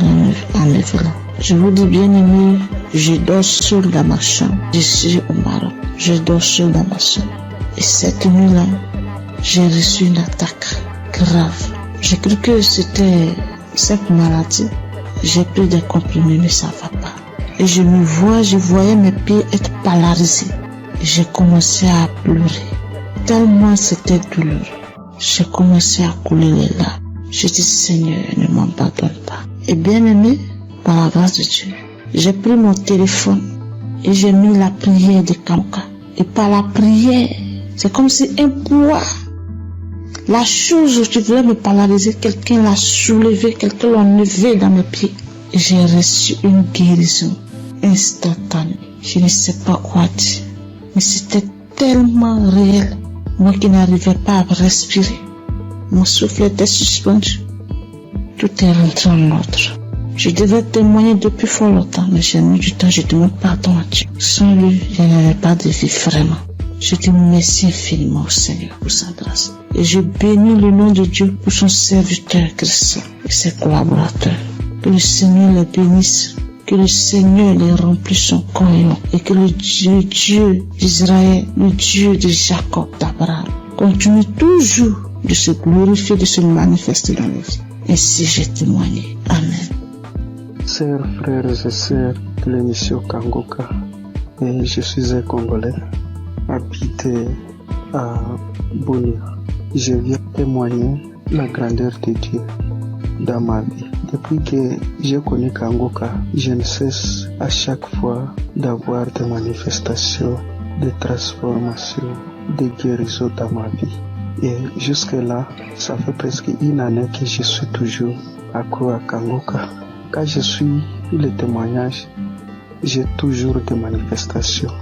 l'enlever là. Je vous dis bien aimé, je dors seul dans ma chambre. Je suis au Maroc. Je dors seul dans ma chambre. Et cette nuit-là, j'ai reçu une attaque grave. J'ai cru que c'était cette maladie. J'ai pris des comprimés, mais ça va pas. Et je voyais mes pieds être paralysés. J'ai commencé à pleurer. Tellement c'était douloureux. J'ai commencé à couler les larmes. Je dis, Seigneur, ne m'abandonne pas. Et bien aimé, par la grâce de Dieu, j'ai pris mon téléphone et j'ai mis la prière de Kangoka. Et par la prière, C'est comme si un poids, la chose où tu voulais me paralyser, quelqu'un l'a soulevé, quelqu'un l'a enlevé dans mes pieds. J'ai reçu une guérison instantanée. Je ne sais pas quoi dire, mais c'était tellement réel. Moi qui n'arrivais pas à respirer, mon souffle était suspendu. Tout est rentré en ordre. Je devais témoigner depuis fort longtemps, mais j'ai mis du temps, je demande pardon à Dieu. Sans lui, je n'avais pas de vie vraiment. Je dis merci infiniment au Seigneur pour sa grâce. Et je bénis le nom de Dieu pour son serviteur Christ et ses collaborateurs. Que le Seigneur les bénisse, que le Seigneur les remplisse son cœur et que le Dieu d'Israël, le Dieu de Jacob, d'Abraham, continue toujours de se glorifier, de se manifester dans nos vies. Ainsi j'ai témoigné. Amen. Chers frères et sœurs de l'émission Kangoka, et je suis un Congolais habité à Bunia. Je viens témoigner la grandeur de Dieu dans ma vie. Depuis que j'ai connu Kangoka, je ne cesse à chaque fois d'avoir des manifestations, des transformations, des guérisons dans ma vie. Et jusque-là, ça fait presque une année que je suis toujours accro à Kangoka. Quand je suis les témoignages, j'ai toujours des manifestations,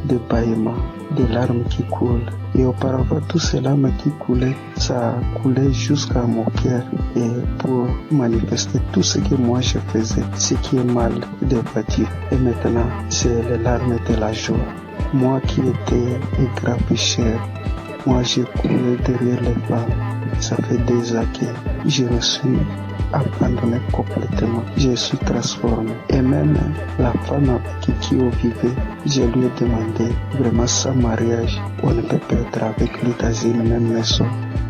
des bâillements, des larmes qui coulent. Et auparavant, tout ces larmes qui coulaient, ça coulait jusqu'à mon cœur. Et pour manifester tout ce que moi je faisais, ce qui est mal de bâtir. Et maintenant, c'est les larmes de la joie. Moi qui étais un grand pécheur, moi j'ai coulé derrière les femmes. Ça fait des années que je me suis abandonné complètement. Je suis transformé. Et même la femme avec qui on vivait, je lui ai demandé vraiment sans mariage, on ne peut pas être avec lui dans une même maison.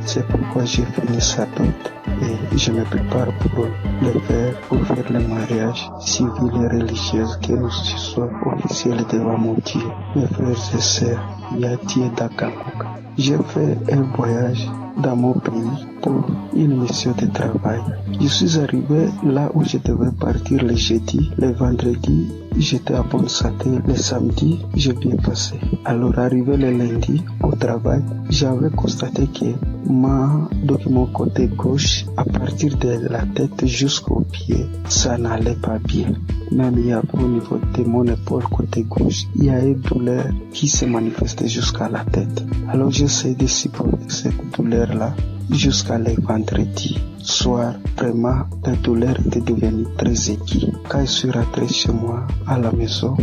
C'est pourquoi j'ai fini sa dot et je me prépare pour le faire, pour faire le mariage civil et religieux, que nous soyons officiels devant mon Dieu. Mes frères et sœurs, Yati et Dakangoka. J'ai fait un voyage dans mon pays pour une mission de travail. Je suis arrivé là où je devais partir le jeudi, le vendredi, j'étais à bonne santé, le samedi, j'ai bien passé. Alors arrivé le lundi au travail, j'avais constaté que mon côté gauche, à partir de la tête jusqu'au pied, ça n'allait pas bien. Même il y avait au niveau de mon épaule côté gauche, il y a une douleur qui se manifestait jusqu'à la tête. Alors j'essaie de supporter cette douleur-là jusqu'à le vendredi soir. Vraiment, la douleur était devenue très aiguë. Quand je suis rentré chez moi à la maison,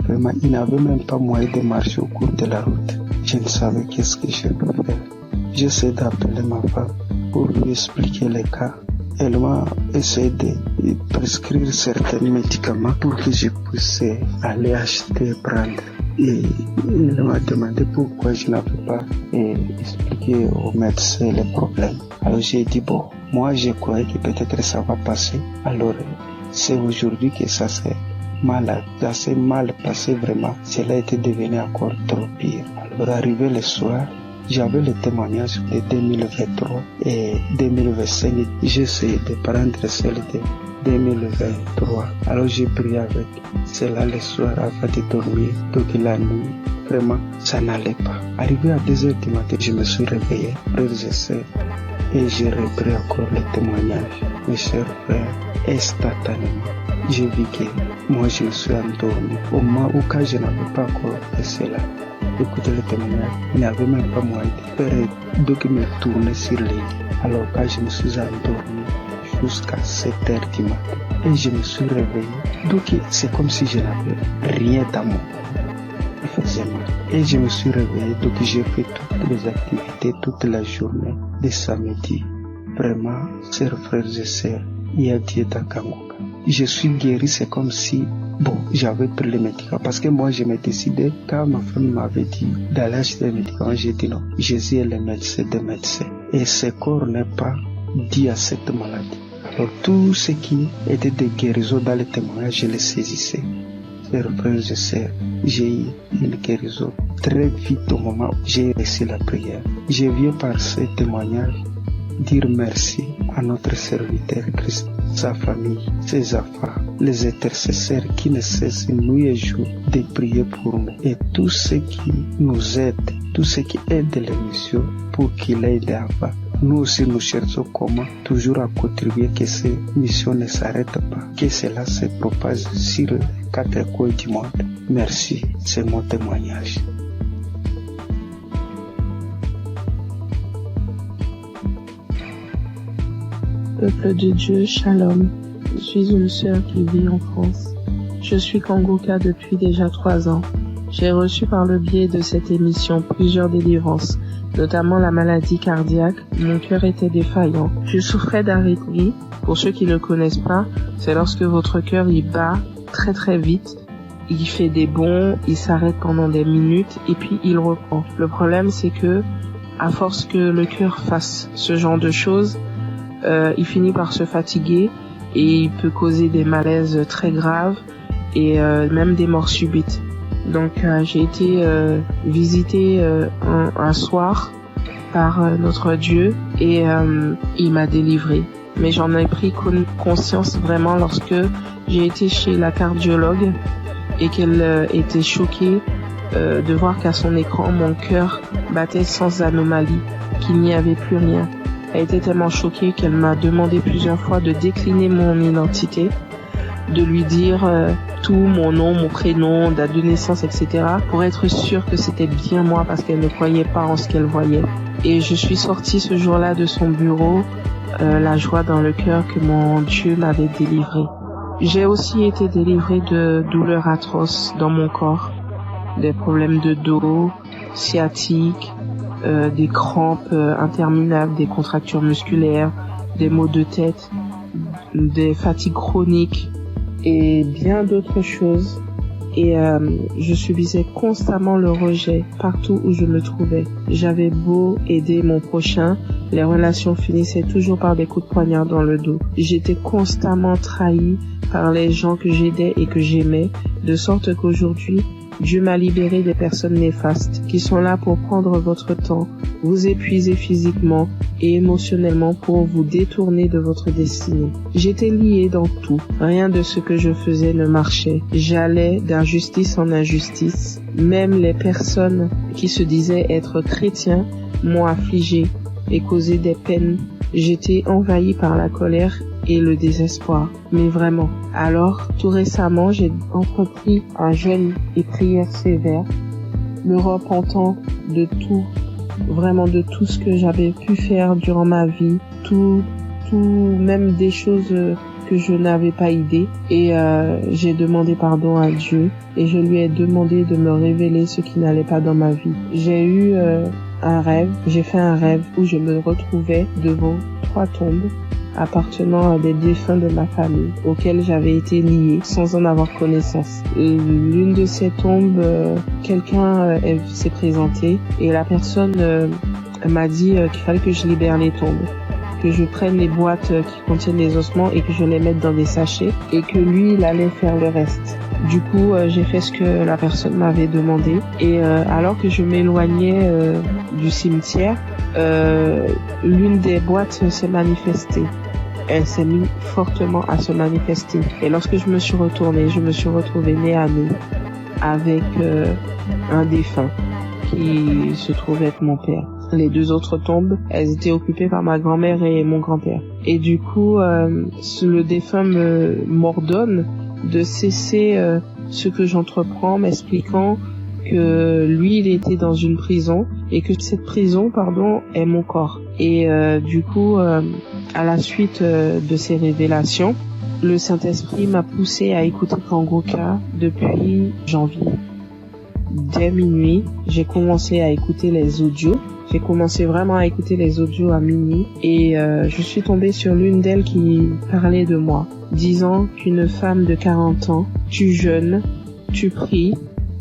vraiment, il n'avait même pas moyen de marcher au cours de la route. Je ne savais qu'est-ce que je peux faire. J'essaie d'appeler ma femme pour lui expliquer les cas. Elle m'a essayé de prescrire certains médicaments pour que je puisse aller acheter et prendre. Et elle m'a demandé pourquoi je n'avais pas expliqué au médecin les problèmes. Alors j'ai dit bon, moi je croyais que peut-être ça va passer. Alors c'est aujourd'hui que ça s'est mal passé vraiment. Cela était devenu encore trop pire. Alors arrivé le soir, j'avais le témoignage de 2023 et 2025. J'ai essayé de prendre celle de 2023. Alors j'ai prié avec cela le soir avant de dormir. Donc la nuit, vraiment, ça n'allait pas. Arrivé à 2h du matin, je me suis réveillé, frères et sœurs, et j'ai repris encore le témoignage. Mes chers frères, instantanément, j'ai vu que moi je me suis endormi. Au moment où quand je n'avais pas encore fait cela, écoutez le témoignage, il n'y avait même pas moyen de faire donc me tourner sur les lits. Alors quand je me suis endormi jusqu'à 7h du matin et je me suis réveillé, donc c'est comme si je n'avais rien dans mon corps. Il faisait mal. Et je me suis réveillé, donc j'ai fait toutes les activités toute la journée de samedi. Vraiment, chers frères et sœurs, il y a Dieu dans Kangoka. Je suis guéri, c'est comme si j'avais pris les médicaments. Parce que moi, je me décidais, quand ma femme m'avait dit d'aller acheter les médicaments, j'ai dit non. Jésus est le médecin des médecins. Et ce corps n'est pas dit à cette maladie. Alors, tout ce qui était de guérison dans les témoignages, je les saisissais. Chers frères et sœurs, j'ai eu une guérison très vite au moment où j'ai reçu la prière. Je viens par ce témoignage dire merci à notre serviteur Christ sa famille, ses enfants, les intercesseurs qui ne cessent nuit et jour de prier pour nous et tous ceux qui nous aident, tous ceux qui aident l'émission pour qu'il aille là-bas. Nous aussi, nous cherchons comment toujours à contribuer que ces missions ne s'arrêtent pas, que cela se propage sur les 4 coins du monde. Merci, c'est mon témoignage. Peuple de Dieu, Shalom. Je suis une sœur qui vit en France. Je suis Kangoka depuis déjà 3 ans. J'ai reçu par le biais de cette émission plusieurs délivrances, notamment la maladie cardiaque. Mon cœur était défaillant. Je souffrais d'arythmie. Pour ceux qui ne connaissent pas, c'est lorsque votre cœur il bat très très vite. Il fait des bonds, il s'arrête pendant des minutes et puis il reprend. Le problème c'est que, à force que le cœur fasse ce genre de choses, il finit par se fatiguer et il peut causer des malaises très graves et même des morts subites. Donc j'ai été visitée un soir par notre Dieu et il m'a délivrée. Mais j'en ai pris conscience vraiment lorsque j'ai été chez la cardiologue et qu'elle était choquée de voir qu'à son écran mon cœur battait sans anomalie, qu'il n'y avait plus rien. Elle était tellement choquée qu'elle m'a demandé plusieurs fois de décliner mon identité, de lui dire tout, mon nom, mon prénom, date de naissance, etc. pour être sûre que c'était bien moi parce qu'elle ne croyait pas en ce qu'elle voyait. Et je suis sortie ce jour-là de son bureau, la joie dans le cœur que mon Dieu m'avait délivrée. J'ai aussi été délivrée de douleurs atroces dans mon corps, des problèmes de dos, sciatiques, des crampes interminables, des contractures musculaires, des maux de tête, des fatigues chroniques et bien d'autres choses. Et je subissais constamment le rejet partout où je me trouvais. J'avais beau aider mon prochain, les relations finissaient toujours par des coups de poignard dans le dos. J'étais constamment trahie par les gens que j'aidais et que j'aimais, de sorte qu'aujourd'hui, Dieu m'a libéré des personnes néfastes qui sont là pour prendre votre temps, vous épuiser physiquement et émotionnellement pour vous détourner de votre destinée. J'étais liée dans tout. Rien de ce que je faisais ne marchait. J'allais d'injustice en injustice. Même les personnes qui se disaient être chrétiens m'ont affligée et causé des peines. J'étais envahie par la colère et le désespoir, mais vraiment. Alors, tout récemment, j'ai entrepris un jeûne et prière sévère, me repentant de tout, vraiment de tout ce que j'avais pu faire durant ma vie, tout, même des choses que je n'avais pas idée. Et j'ai demandé pardon à Dieu et je lui ai demandé de me révéler ce qui n'allait pas dans ma vie. J'ai eu j'ai fait un rêve où je me retrouvais devant 3 tombes appartenant à des défunts de ma famille auxquels j'avais été liée sans en avoir connaissance. L'une de ces tombes, quelqu'un s'est présenté et la personne m'a dit qu'il fallait que je libère les tombes, que je prenne les boîtes qui contiennent les ossements et que je les mette dans des sachets et que lui, il allait faire le reste. Du coup, j'ai fait ce que la personne m'avait demandé et alors que je m'éloignais du cimetière, l'une des boîtes s'est manifestée. Elle s'est mise fortement à se manifester. Et lorsque je me suis retournée, je me suis retrouvée nez à nez avec un défunt qui se trouvait être mon père. Les 2 autres tombes, elles étaient occupées par ma grand-mère et mon grand-père. Et du coup, le défunt m'ordonne de cesser ce que j'entreprends, m'expliquant que lui, il était dans une prison et que cette prison, est mon corps. Et du coup, à la suite de ces révélations, le Saint-Esprit m'a poussé à écouter Kangoka depuis janvier. Dès minuit, j'ai commencé à écouter les audios. J'ai commencé vraiment à écouter les audios à minuit et je suis tombée sur l'une d'elles qui parlait de moi, disant qu'une femme de 40 ans, tu jeûnes, tu pries,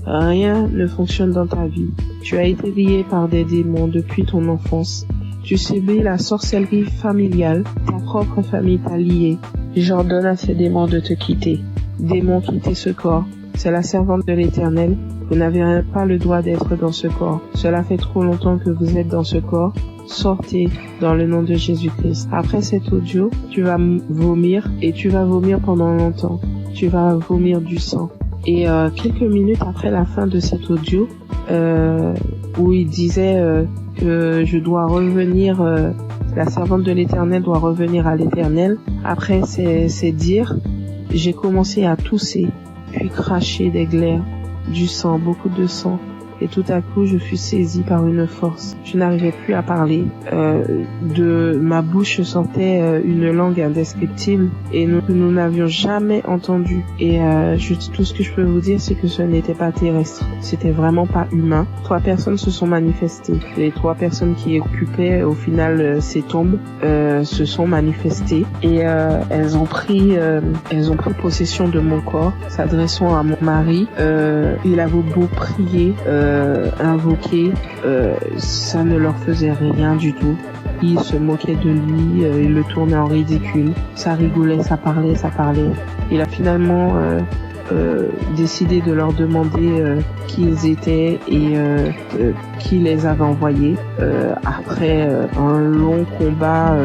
rien ne fonctionne dans ta vie. Tu as été liée par des démons depuis ton enfance. Tu subis la sorcellerie familiale, ta propre famille t'a liée. J'ordonne à ces démons de te quitter. Démons, quitter ce corps. C'est la servante de l'Éternel, Vous n'avez pas le droit d'être dans ce corps. Cela fait trop longtemps que vous êtes dans ce corps. Sortez dans le nom de Jésus-Christ. Après cet audio, tu vas vomir et tu vas vomir pendant longtemps. Tu vas vomir du sang. Et quelques minutes après la fin de cet audio, où il disait que je dois revenir, la servante de l'Éternel doit revenir à l'Éternel. Après ces dires, j'ai commencé à tousser, puis cracher des glaires, du sang, beaucoup de sang. Et tout à coup, je fus saisie par une force. Je n'arrivais plus à parler. De ma bouche sortait une langue indescriptible et nous n'avions jamais entendu. Et tout ce que je peux vous dire, c'est que ce n'était pas terrestre. C'était vraiment pas humain. 3 personnes se sont manifestées. Les 3 personnes qui occupaient au final ces tombes se sont manifestées et elles ont pris possession de mon corps, s'adressant à mon mari. Il avait beau prier, invoquer, ça ne leur faisait rien du tout. Ils se moquaient de lui, ils le tournaient en ridicule. Ça rigolait, ça parlait. Il a finalement décidé de leur demander qui ils étaient et qui les avait envoyés. Après un long combat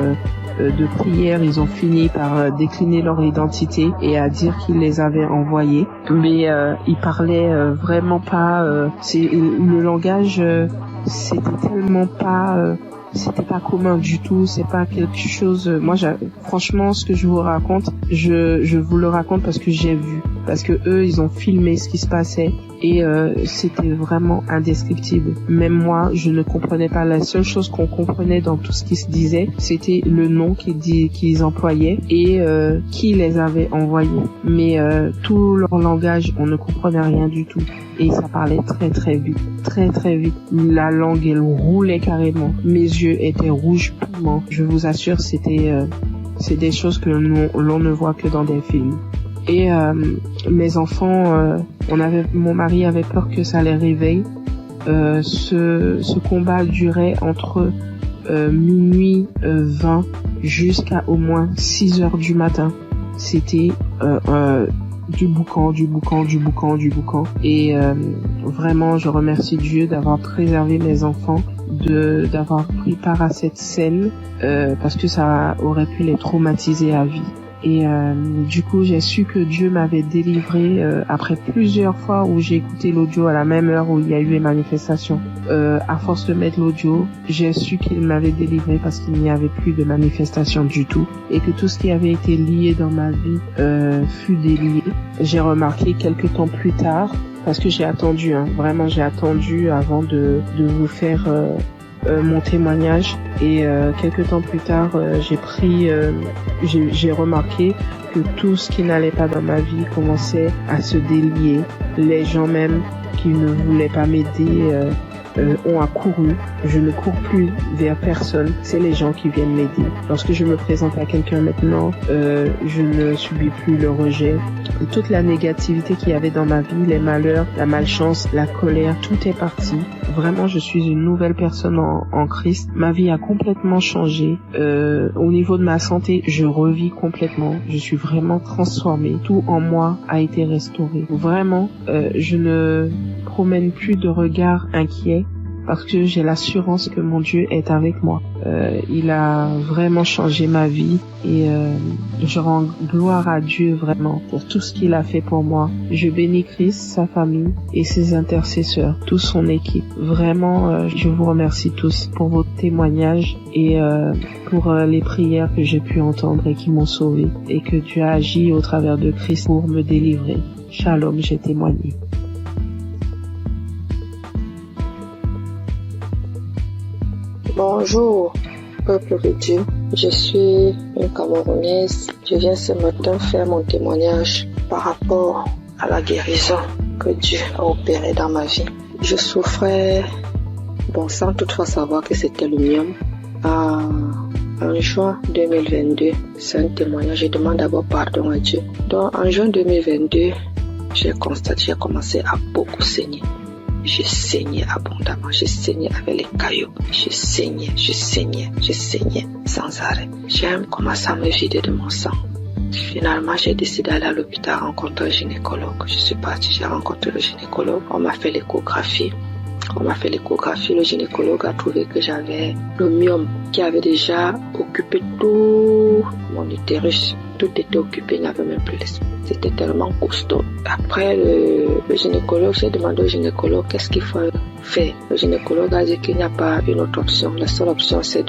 de prière, ils ont fini par décliner leur identité et à dire qu'ils les avaient envoyés. Mais ils parlaient vraiment pas. Le langage, c'était tellement pas. C'était pas commun du tout. C'est pas quelque chose. Moi, franchement, ce que je vous raconte, je vous le raconte parce que j'ai vu, parce que eux, ils ont filmé ce qui se passait. Et c'était vraiment indescriptible. Même moi, je ne comprenais pas. La seule chose qu'on comprenait dans tout ce qui se disait, c'était le nom qu'ils employaient et qui les avait envoyés. Mais tout leur langage, on ne comprenait rien du tout. Et ça parlait très très vite. Très très vite. La langue, elle roulait carrément. Mes yeux étaient rouges piment. Je vous assure, c'est des choses que l'on ne voit que dans des films. Et mes enfants, mon mari avait peur que ça les réveille. Ce combat durait entre minuit 20 jusqu'à au moins 6 heures du matin. C'était du boucan. Et vraiment, je remercie Dieu d'avoir préservé mes enfants, d'avoir pris part à cette scène, parce que ça aurait pu les traumatiser à vie. Et du coup, j'ai su que Dieu m'avait délivré après plusieurs fois où j'ai écouté l'audio à la même heure où il y a eu les manifestations. À force de mettre l'audio, j'ai su qu'il m'avait délivré parce qu'il n'y avait plus de manifestations du tout et que tout ce qui avait été lié dans ma vie fut délié. J'ai remarqué quelques temps plus tard, parce que j'ai attendu, vraiment j'ai attendu avant de vous faire mon témoignage, et quelques temps plus tard j'ai remarqué que tout ce qui n'allait pas dans ma vie commençait à se délier. Les gens même qui ne voulaient pas m'aider ont accouru. Je ne cours plus vers personne, c'est les gens qui viennent m'aider. Lorsque je me présente à quelqu'un maintenant, je ne subis plus le rejet. Toute la négativité qu'il y avait dans ma vie, les malheurs, la malchance, la colère, tout est parti. Vraiment, je suis une nouvelle personne en Christ. Ma vie a complètement changé. Au niveau de ma santé, je revis complètement. Je suis vraiment transformée. Tout en moi a été restauré. Vraiment, je ne promène plus de regard inquiet parce que j'ai l'assurance que mon Dieu est avec moi. Il a vraiment changé ma vie et je rends gloire à Dieu vraiment pour tout ce qu'il a fait pour moi. Je bénis Christ, sa famille et ses intercesseurs, toute son équipe. Vraiment, je vous remercie tous pour vos témoignages et pour les prières que j'ai pu entendre et qui m'ont sauvé, et que Dieu a agi au travers de Christ pour me délivrer. Shalom, j'ai témoigné. Bonjour, peuple de Dieu. Je suis une Camerounaise. Je viens ce matin faire mon témoignage par rapport à la guérison que Dieu a opérée dans ma vie. Je souffrais, sans toutefois savoir que c'était le myome, en juin 2022. C'est un témoignage. Je demande d'abord pardon à Dieu. Donc, en juin 2022, j'ai commencé à beaucoup saigner. Je saignais abondamment, je saignais avec les cailloux, je saignais sans arrêt. J'ai même commencé à me vider de mon sang. Finalement, j'ai décidé d'aller à l'hôpital rencontrer un gynécologue. Je suis partie, j'ai rencontré le gynécologue. On m'a fait l'échographie. Le gynécologue a trouvé que j'avais le myome qui avait déjà occupé tout mon utérus. Tout était occupé, il n'y avait même plus l'espace. C'était tellement costaud. Après, le gynécologue, j'ai demandé au gynécologue qu'est-ce qu'il faut faire. Le gynécologue a dit qu'il n'y a pas une autre option. La seule option, c'est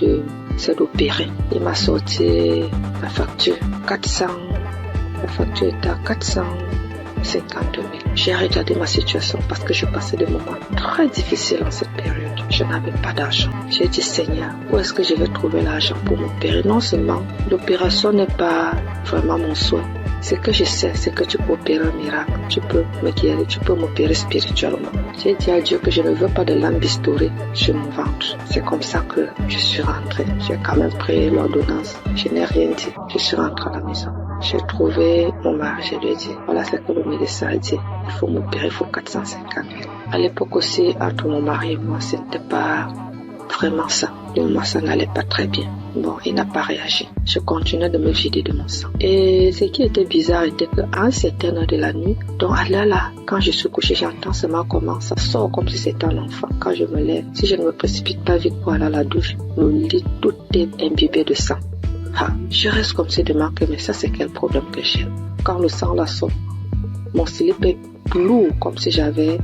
d'opérer. Il m'a sorti la facture. La facture était à 452 000. J'ai regardé ma situation parce que je passais des moments très difficiles en cette période. Je n'avais pas d'argent. J'ai dit, Seigneur, où est-ce que je vais trouver l'argent pour m'opérer? Non seulement l'opération n'est pas vraiment mon souhait. Ce que je sais, c'est que tu peux opérer un miracle. Tu peux me guérir, tu peux m'opérer spirituellement. J'ai dit à Dieu que je ne veux pas de lampe bistourée sur mon ventre. C'est comme ça que je suis rentrée. J'ai quand même pris l'ordonnance. Je n'ai rien dit. Je suis rentrée à la maison. J'ai trouvé mon mari, je lui ai dit, voilà ce que le médecin a dit. Il faut m'opérer, il faut 450 000. À l'époque aussi, entre mon mari et moi, c'était pas vraiment ça. Moi, ça n'allait pas très bien. Bon, il n'a pas réagi. Je continuais de me vider de mon sang. Et ce qui était bizarre était qu'à un certain heure de la nuit, donc là, quand je suis couchée, j'entends seulement comment ça sort comme si c'était un enfant. Quand je me lève, si je ne me précipite pas vite pour aller à la douche, le lit, tout est imbibé de sang. Je reste comme si de manquer, mais ça c'est quel problème que j'ai. Quand le sang la sort, mon slip est lourd comme si j'avais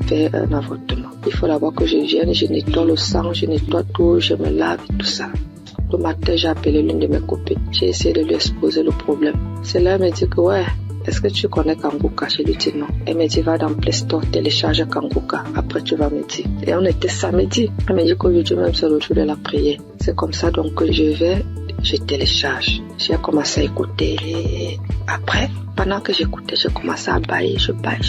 fait un avortement. Il faut d'abord que je vienne, je nettoie le sang, je nettoie tout, je me lave et tout ça. Le matin, j'ai appelé l'une de mes copines. J'ai essayé de lui exposer le problème. C'est là, elle me dit que ouais, est-ce que tu connais Kangoka? Je lui dis non. Elle me dit va dans Play Store, télécharge Kangoka. Après tu vas me dire. Et on était samedi. Elle me dit qu'aujourd'hui même c'est le jour de la prière. C'est comme ça donc que je télécharge. J'ai commencé à écouter. Et après, pendant que j'écoutais, j'ai commencé à bailler. Je baillais.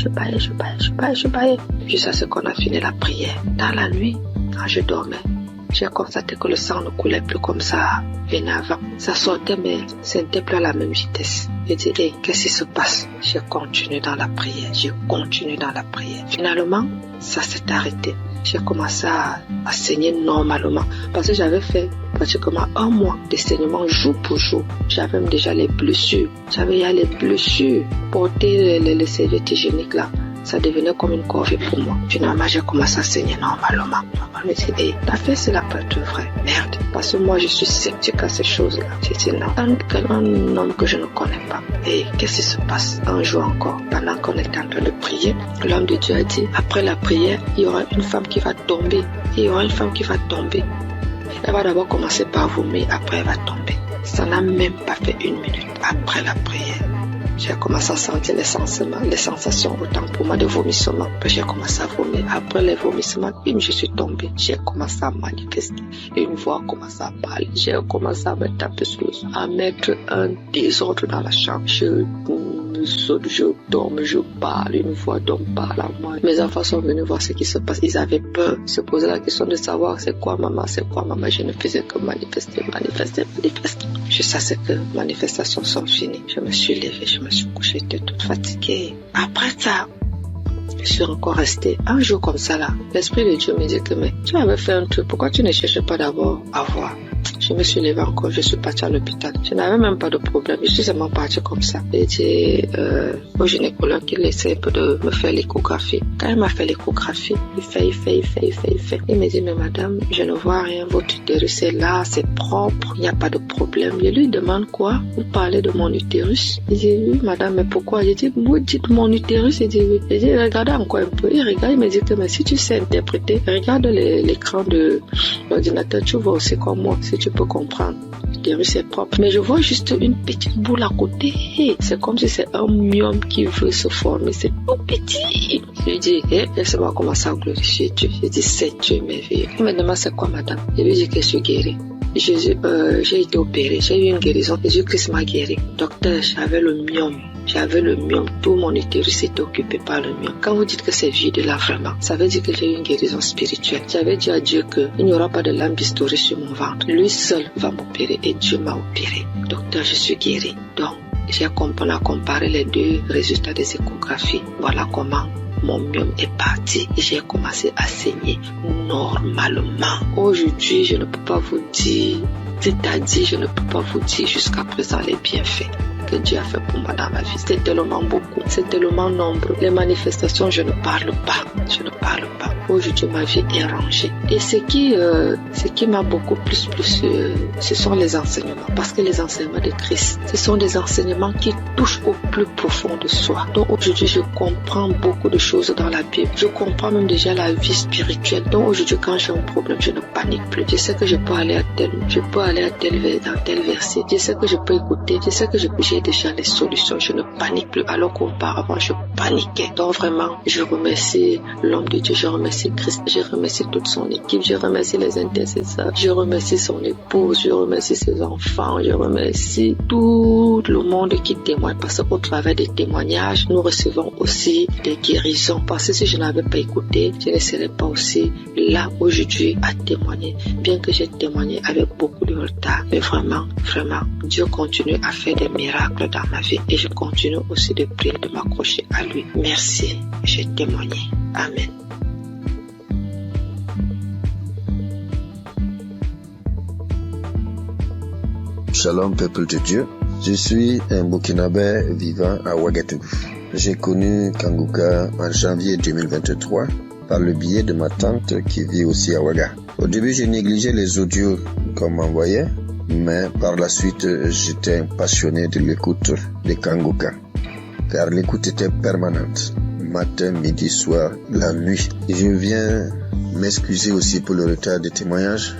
Jusqu'à ce qu'on a fini la prière. Dans la nuit, quand je dormais, j'ai constaté que le sang ne coulait plus comme ça venait avant. Ça sortait, mais ce n'était plus à la même vitesse. J'ai dit, hey, qu'est-ce qui se passe? J'ai continué dans la prière. Finalement, ça s'est arrêté. J'ai commencé à saigner normalement. Parce que j'avais fait pratiquement un mois de saignement jour pour jour. J'avais même déjà les blessures. Porter les serviettes hygiéniques là, ça devenait comme une corvée pour moi. Finalement, j'ai commencé à saigner normalement. Je me dis, hey, la fête, c'est la peur de vrai. Merde. Parce que moi, je suis sceptique à ces choses-là. J'ai dit non. Un homme que je ne connais pas. Et qu'est-ce qui se passe? Un jour encore, pendant qu'on était en train de prier, l'homme de Dieu a dit, après la prière, il y aura une femme qui va tomber. Elle va d'abord commencer par vomir, après elle va tomber. Ça n'a même pas fait 1 minute après la prière. J'ai commencé à sentir les sensations, autant pour moi de vomissement. Puis j'ai commencé à vomir. Après les vomissements, je suis tombée. J'ai commencé à manifester. Une voix a commencé à parler. J'ai commencé à me taper sur le sol, à mettre un désordre dans la chambre. Je saute, je dorme, je parle. Une voix d'homme parle à moi. Mes enfants sont venus voir ce qui se passe. Ils avaient peur. Ils se posaient la question de savoir c'est quoi maman. Je ne faisais que manifester. Jusqu'à ce que les manifestations sont finies. Je me suis levée, je me suis couchée, j'étais toute fatiguée. Après ça, je suis encore restée un jour comme ça là. L'Esprit de Dieu me dit que mais tu avais fait un truc, pourquoi tu ne cherches pas d'abord à voir? Je me suis levée encore, je suis partie à l'hôpital. Je n'avais même pas de problème, je suis seulement partie comme ça. J'ai dit au gynécologue qu'il essaie de me faire l'échographie. Quand il m'a fait l'échographie, il fait. Il me dit, mais madame, je ne vois rien, votre utérus est là, c'est propre, il n'y a pas de problème. Je lui demande quoi? Vous parlez de mon utérus? Il dit, oui madame, mais pourquoi? J'ai dit, vous dites mon utérus? Il dit, oui. J'ai dit, regardez encore un peu. Il regarde, il me dit que mais si tu sais interpréter, regarde l'écran de l'ordinateur, tu vois aussi comme moi, si tu peux comprendre. L'utérus est propre. Mais je vois juste une petite boule à côté. C'est comme si c'est un myome qui veut se former. C'est tout petit. Je lui dis, laisse-moi commencer à glorifier Dieu. Je dis, c'est Dieu merveilleux. Il me demande, c'est quoi madame? Je lui dis que je suis guérie. J'ai été opérée, j'ai eu une guérison. Jésus-Christ m'a guéri. Docteur, j'avais le myome. Tout mon utérus était occupé par le myome. Quand vous dites que c'est vide là vraiment, ça veut dire que j'ai eu une guérison spirituelle. J'avais dit à Dieu qu'il n'y aura pas de lampe bistourée sur mon ventre. Lui seul va m'opérer et Dieu m'a opéré. Docteur, je suis guérie. Donc, on a comparé les deux résultats des échographies. Voilà comment mon myome est parti et j'ai commencé à saigner normalement. Aujourd'hui, je ne peux pas vous dire, c'est-à-dire, je ne peux pas vous dire jusqu'à présent les bienfaits que Dieu a fait pour moi dans ma vie. C'est tellement beaucoup, c'est tellement nombreux. Les manifestations, je ne parle pas. Aujourd'hui, ma vie est rangée. Et ce qui m'a beaucoup plus, ce sont les enseignements. Parce que les enseignements de Christ, ce sont des enseignements qui touchent au plus profond de soi. Donc aujourd'hui, je comprends beaucoup de choses dans la Bible. Je comprends même déjà la vie spirituelle. Donc aujourd'hui, quand j'ai un problème, je ne panique plus. Je sais que je peux aller dans tel verset. Je sais que je peux écouter. Je sais que j'ai déjà les solutions. Je ne panique plus. Alors qu'auparavant, je paniquais. Donc vraiment, je remercie l'homme de Dieu. Je remercie Christ. Je remercie toute son équipe. Je remercie les intercesseurs. Je remercie son épouse. Je remercie ses enfants. Je remercie tout le monde qui témoigne. Parce qu'au travers des témoignages, nous recevons aussi des guérisons. Parce que si je n'avais pas écouté, je ne serais pas aussi là aujourd'hui à témoigner. Bien que j'ai témoigné avec beaucoup de retard. Mais vraiment, Dieu continue à faire des miracles dans ma vie. Et je continue aussi de prier, de m'accrocher à lui. Merci. J'ai témoigné. Amen. Shalom peuple de Dieu, je suis un Burkinabé vivant à Ouagadougou. J'ai connu Kangoka en janvier 2023 par le biais de ma tante qui vit aussi à Ouaga. Au début, j'ai négligé les audios qu'on m'envoyait, mais par la suite, j'étais un passionné de l'écoute de Kangoka, car l'écoute était permanente, matin, midi, soir, la nuit. Et je viens m'excuser aussi pour le retard de témoignage,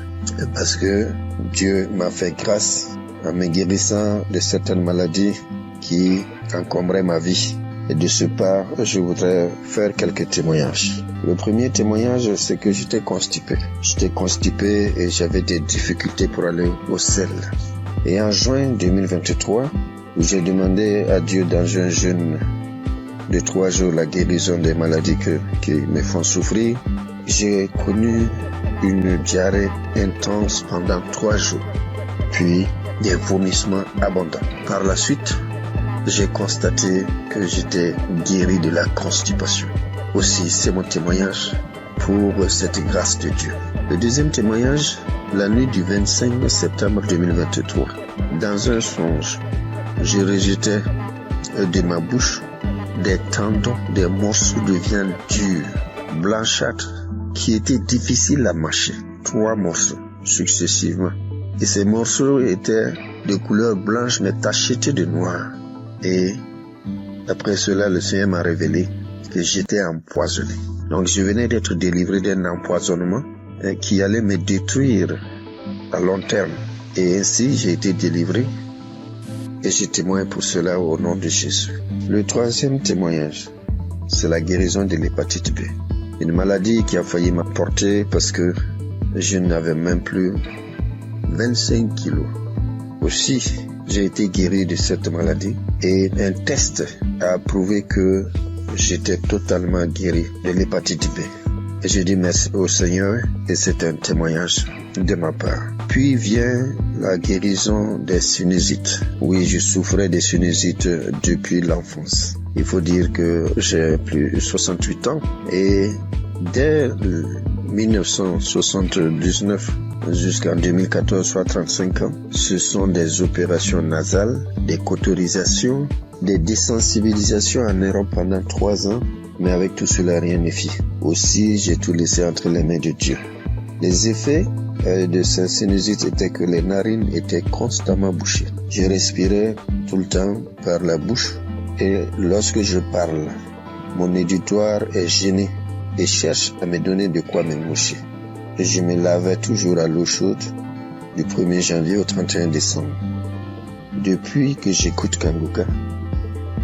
parce que Dieu m'a fait grâce en me guérissant de certaines maladies qui encombraient ma vie. Et de ce pas, je voudrais faire quelques témoignages. Le premier témoignage, c'est que j'étais constipé. J'étais constipé et j'avais des difficultés pour aller au sel. Et en juin 2023, où j'ai demandé à Dieu dans un jeûne de 3 jours la guérison des maladies qui me font souffrir, j'ai connu une diarrhée intense pendant 3 jours, puis des vomissements abondants. Par la suite, j'ai constaté que j'étais guéri de la constipation. Aussi, c'est mon témoignage pour cette grâce de Dieu. Le deuxième témoignage, la nuit du 25 septembre 2023. Dans un songe, je rejetais de ma bouche des tendons, des morceaux de viande dure, blanchâtre, qui étaient difficiles à mâcher. 3 morceaux successivement. Et ces morceaux étaient de couleur blanche mais tachetés de noir. Et après cela, le Seigneur m'a révélé que j'étais empoisonné. Donc je venais d'être délivré d'un empoisonnement qui allait me détruire à long terme. Et ainsi, j'ai été délivré et je témoigne pour cela au nom de Jésus. Le troisième témoignage, c'est la guérison de l'hépatite B. Une maladie qui a failli m'emporter parce que je n'avais même plus 25 kilos. Aussi, j'ai été guéri de cette maladie et un test a prouvé que j'étais totalement guéri de l'hépatite B. Et je dis merci au Seigneur et c'est un témoignage de ma part. Puis vient la guérison des sinusites. Oui, je souffrais des sinusites depuis l'enfance. Il faut dire que j'ai plus de 68 ans et dès 1979 jusqu'en 2014, soit 35 ans, ce sont des opérations nasales, des cauterisations, des désensibilisations en Europe pendant 3 ans, mais avec tout cela, rien ne fit. Aussi, j'ai tout laissé entre les mains de Dieu. Les effets de cette sinusite étaient que les narines étaient constamment bouchées. Je respirais tout le temps par la bouche et lorsque je parle, mon auditoire est gêné et cherche à me donner de quoi me moucher. Et je me lavais toujours à l'eau chaude du 1er janvier au 31 décembre. Depuis que j'écoute Kangoka,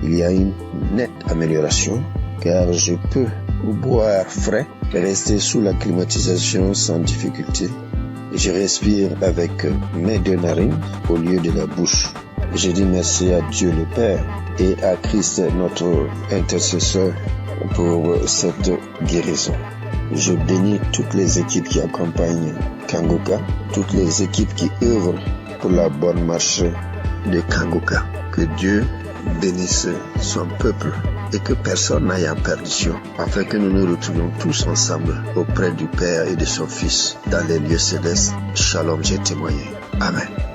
il y a une nette amélioration car je peux boire frais et rester sous la climatisation sans difficulté. Et je respire avec mes 2 narines au lieu de la bouche. Et je dis merci à Dieu le Père et à Christ notre intercesseur pour cette guérison. Je bénis toutes les équipes qui accompagnent Kangoka, toutes les équipes qui œuvrent pour la bonne marche de Kangoka. Que Dieu bénisse son peuple et que personne n'aille en perdition, afin que nous nous retrouvions tous ensemble auprès du Père et de son Fils dans les lieux célestes. Shalom, j'ai témoigné. Amen.